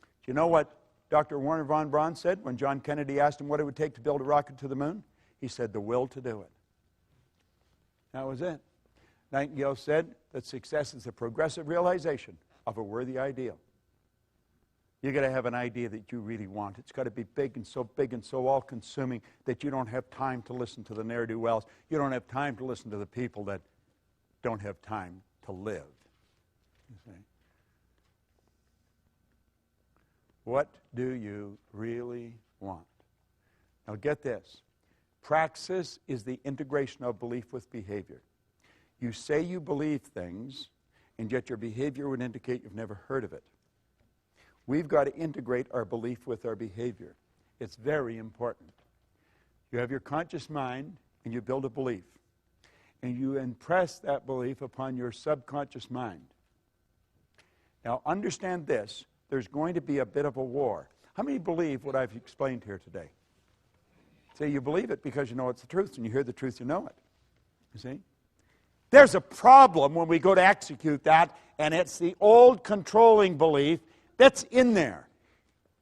Speaker 12: Do you know what Dr. Werner von Braun said when John Kennedy asked him what it would take to build a rocket to the moon? He said, the will to do it. That was it. Nightingale said that success is the progressive realization of a worthy ideal. You've got to have an idea that you really want. It's got to be big and so all-consuming that you don't have time to listen to the ne'er-do-wells. You don't have time to listen to the people that don't have time to live. You see? What do you really want? Now get this. Praxis is the integration of belief with behavior. You say you believe things, and yet your behavior would indicate you've never heard of it. We've got to integrate our belief with our behavior. It's very important. You have your conscious mind, and you build a belief. And you impress that belief upon your subconscious mind. Now, understand this. There's going to be a bit of a war. How many believe what I've explained here today? Say you believe it because you know it's the truth, and you hear the truth, you know it. You see? There's a problem when we go to execute that, and it's the old controlling belief that's in there.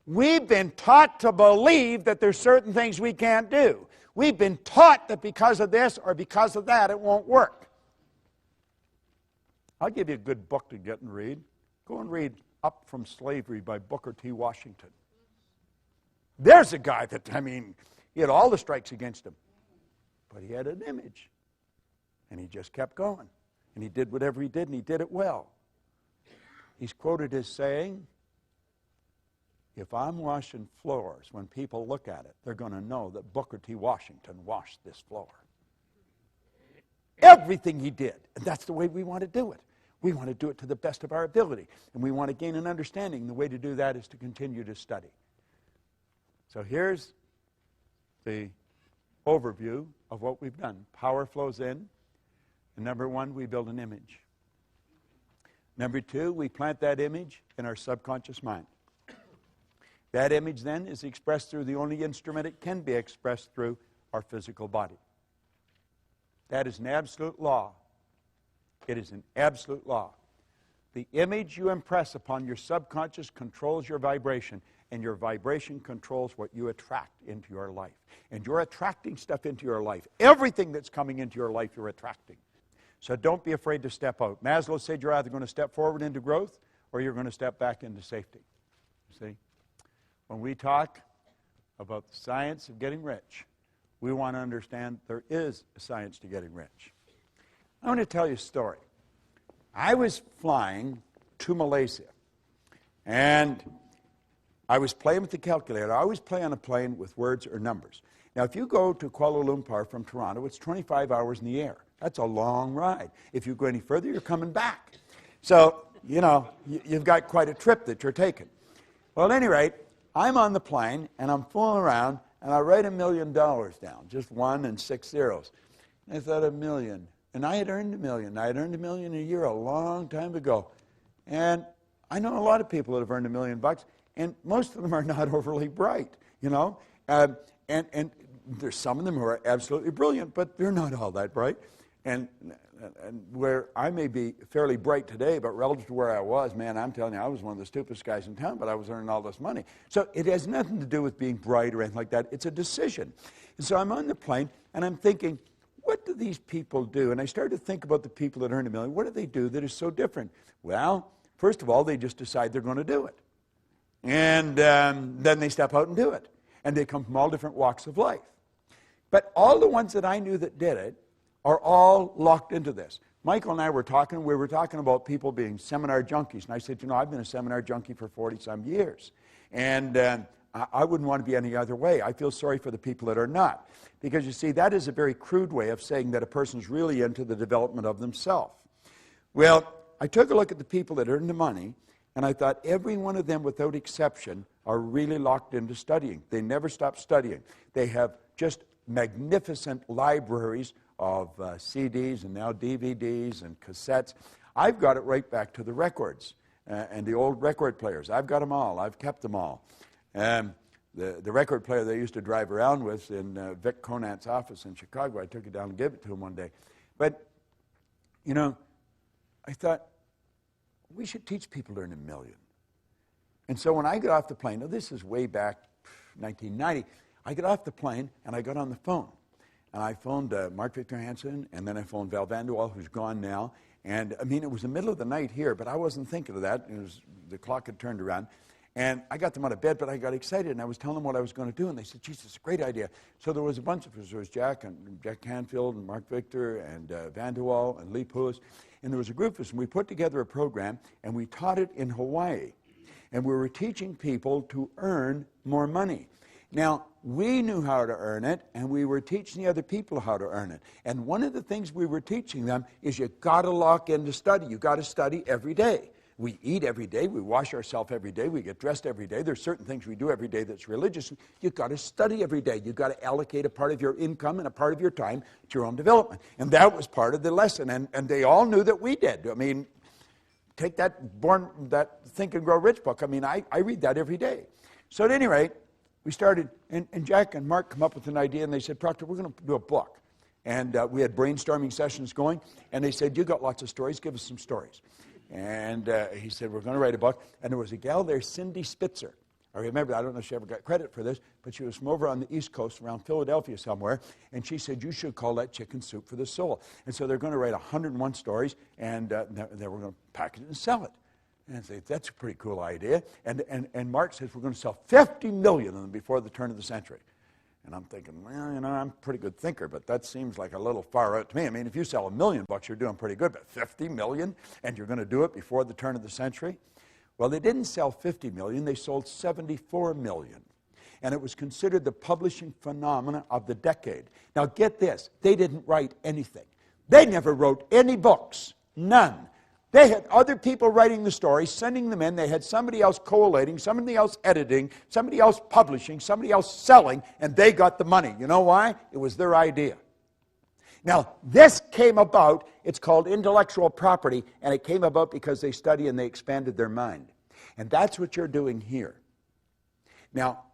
Speaker 12: We've been taught to believe that there's certain things we can't do. We've been taught that because of this or because of that, it won't work. I'll give you a good book to get and read. Go and read Up from Slavery by Booker T. Washington. There's a guy that, he had all the strikes against him. But he had an image. And he just kept going. And he did whatever he did, and he did it well. He's quoted as saying, if I'm washing floors, when people look at it, they're going to know that Booker T. Washington washed this floor. Everything he did. And that's the way we want to do it. We want to do it to the best of our ability. And we want to gain an understanding. The way to do that is to continue to study. So here's the overview of what we've done. Power flows in. And number one, we build an image. Number two, we plant that image in our subconscious mind. That image then is expressed through the only instrument it can be expressed through, our physical body. That is an absolute law. It is an absolute law. The image you impress upon your subconscious controls your vibration, and your vibration controls what you attract into your life. And you're attracting stuff into your life. Everything that's coming into your life, you're attracting. So don't be afraid to step out. Maslow said you're either going to step forward into growth or you're going to step back into safety. You see? When we talk about the science of getting rich, we want to understand there is a science to getting rich. I want to tell you a story. I was flying to Malaysia, and I was playing with the calculator. I always play on a plane with words or numbers. Now, if you go to Kuala Lumpur from Toronto, it's 25 hours in the air. That's a long ride. If you go any further, you're coming back. So, you know, you've got quite a trip that you're taking. Well, at any rate, I'm on the plane, and I'm fooling around, and I write $1 million down, just 1 and 6 zeros. And I thought, $1 million. And I had earned $1 million. I had earned $1 million a year a long time ago. And I know a lot of people that have earned $1 million, and most of them are not overly bright, you know. And there's some of them who are absolutely brilliant, but they're not all that bright. And where I may be fairly bright today, but relative to where I was, man, I'm telling you, I was one of the stupidest guys in town, but I was earning all this money. So it has nothing to do with being bright or anything like that. It's a decision. And so I'm on the plane, and I'm thinking, what do these people do? And I started to think about the people that earn $1 million. What do they do that is so different? Well, first of all, they just decide they're going to do it. And then they step out and do it. And they come from all different walks of life. But all the ones that I knew that did it are all locked into this. Michael and I were talking. We were talking about people being seminar junkies. And I said, you know, I've been a seminar junkie for 40-some years. And I wouldn't want to be any other way. I feel sorry for the people that are not. Because, you see, that is a very crude way of saying that a person's really into the development of themselves. Well, I took a look at the people that earn the money, and I thought every one of them, without exception, are really locked into studying. They never stop studying. They have just magnificent libraries of CDs and now DVDs and cassettes. I've got it right back to the records and the old record players. I've got them all. I've kept them all. The record player they used to drive around with in Vic Conant's office in Chicago, I took it down and gave it to him one day. But, you know, I thought, we should teach people to earn $1 million. And so when I got off the plane, now this is way back 1990, I got off the plane and I got on the phone. And I phoned Mark Victor Hansen, and then I phoned Val Vanderwall, who's gone now. And, I mean, it was the middle of the night here, but I wasn't thinking of that. The clock had turned around. And I got them out of bed, but I got excited, and I was telling them what I was going to do, and they said, geez, it's a great idea. So there was a bunch of us. There was Jack Canfield and Mark Victor and Vanderwall and Lee Poulos. And there was a group of us, and we put together a program, and we taught it in Hawaii. And we were teaching people to earn more money. Now, we knew how to earn it, and we were teaching the other people how to earn it. And one of the things we were teaching them is you got to lock in to study. You got to study every day. We eat every day. We wash ourselves every day. We get dressed every day. There's certain things we do every day that's religious. You've got to study every day. You've got to allocate a part of your income and a part of your time to your own development. And that was part of the lesson. And they all knew that we did. I mean, take that Think and Grow Rich book. I mean, I read that every day. So at any rate, we started, and Jack and Mark come up with an idea, and they said, Proctor, we're going to do a book. And we had brainstorming sessions going, and they said, you got lots of stories, give us some stories. And he said, we're going to write a book. And there was a gal there, Cindy Spitzer. I remember, I don't know if she ever got credit for this, but she was from over on the East Coast, around Philadelphia somewhere, and she said, you should call that Chicken Soup for the Soul. And so they're going to write 101 stories, and they were going to package it and sell it. And I said, that's a pretty cool idea. And Mark says, we're going to sell 50 million of them before the turn of the century. And I'm thinking, well, you know, I'm a pretty good thinker, but that seems like a little far out to me. I mean, if you sell $1 million, you're doing pretty good, but 50 million, and you're going to do it before the turn of the century? Well, they didn't sell 50 million, they sold 74 million. And it was considered the publishing phenomena of the decade. Now, get this, they didn't write anything. They never wrote any books, none. They had other people writing the stories, sending them in. They had somebody else collating, somebody else editing, somebody else publishing, somebody else selling, and they got the money. You know why? It was their idea. Now, this came about, it's called intellectual property, and it came about because they studied and they expanded their mind. And that's what you're doing here. Now,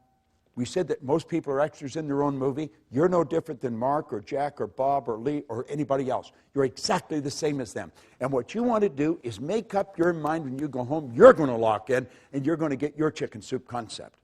Speaker 12: we said that most people are extras in their own movie. You're no different than Mark or Jack or Bob or Lee or anybody else. You're exactly the same as them. And what you want to do is make up your mind when you go home, you're going to lock in and you're going to get your chicken soup concept.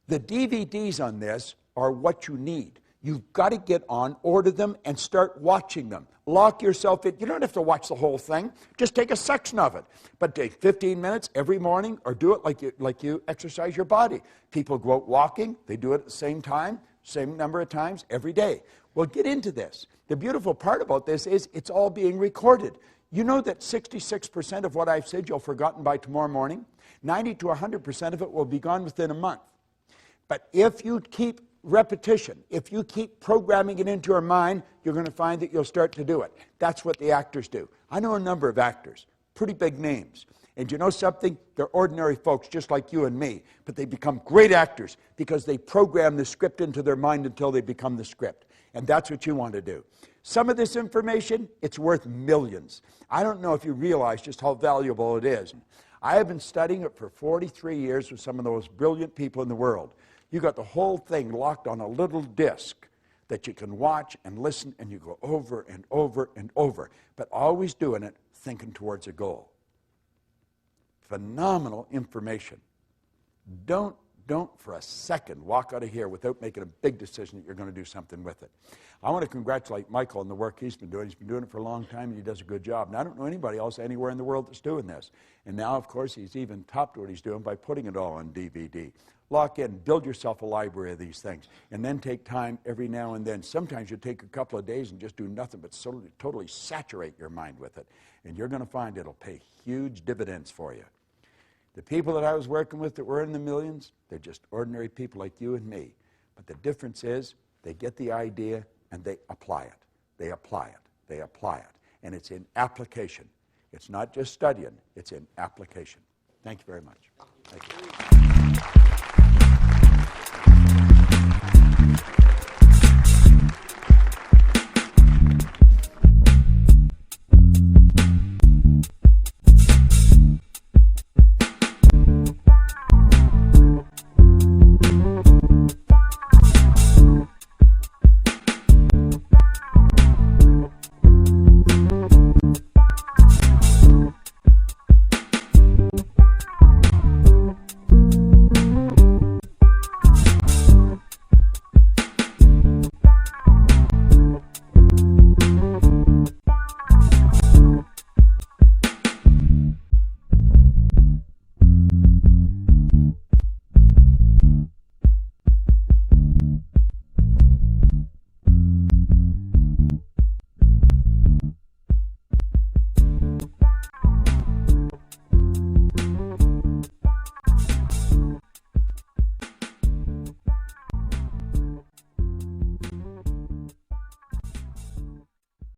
Speaker 12: The DVDs on this are what you need. You've got to get on, order them, and start watching them. Lock yourself in. You don't have to watch the whole thing. Just take a section of it. But take 15 minutes every morning, or do it like you exercise your body. People go out walking. They do it at the same time. Same number of times every day. Well, get into this. The beautiful part about this is it's all being recorded. You know that 66% of what I've said you'll have forgotten by tomorrow morning? 90 to 100% of it will be gone within a month. But if you keep repetition, if you keep programming it into your mind, you're going to find that you'll start to do it. That's what the actors do. I know a number of actors, pretty big names. And you know something? They're ordinary folks just like you and me, but they become great actors because they program the script into their mind until they become the script. And that's what you want to do. Some of this information, it's worth millions. I don't know if you realize just how valuable it is. I have been studying it for 43 years with some of the most brilliant people in the world. You got the whole thing locked on a little disc that you can watch and listen, and you go over and over and over, but always doing it thinking towards a goal. Phenomenal information. Don't for a second walk out of here without making a big decision that you're going to do something with it. I want to congratulate Michael on the work he's been doing. He's been doing it for a long time, and he does a good job. And I don't know anybody else anywhere in the world that's doing this. And now, of course, he's even topped what he's doing by putting it all on DVD. Lock in, build yourself a library of these things, and then take time every now and then. Sometimes you take a couple of days and just do nothing but totally saturate your mind with it, and you're going to find it'll pay huge dividends for you. The people that I was working with that were in the millions, they're just ordinary people like you and me. But the difference is they get the idea and they apply it. They apply it. They apply it. And it's in application. It's not just studying. It's in application. Thank you very much. Thank you.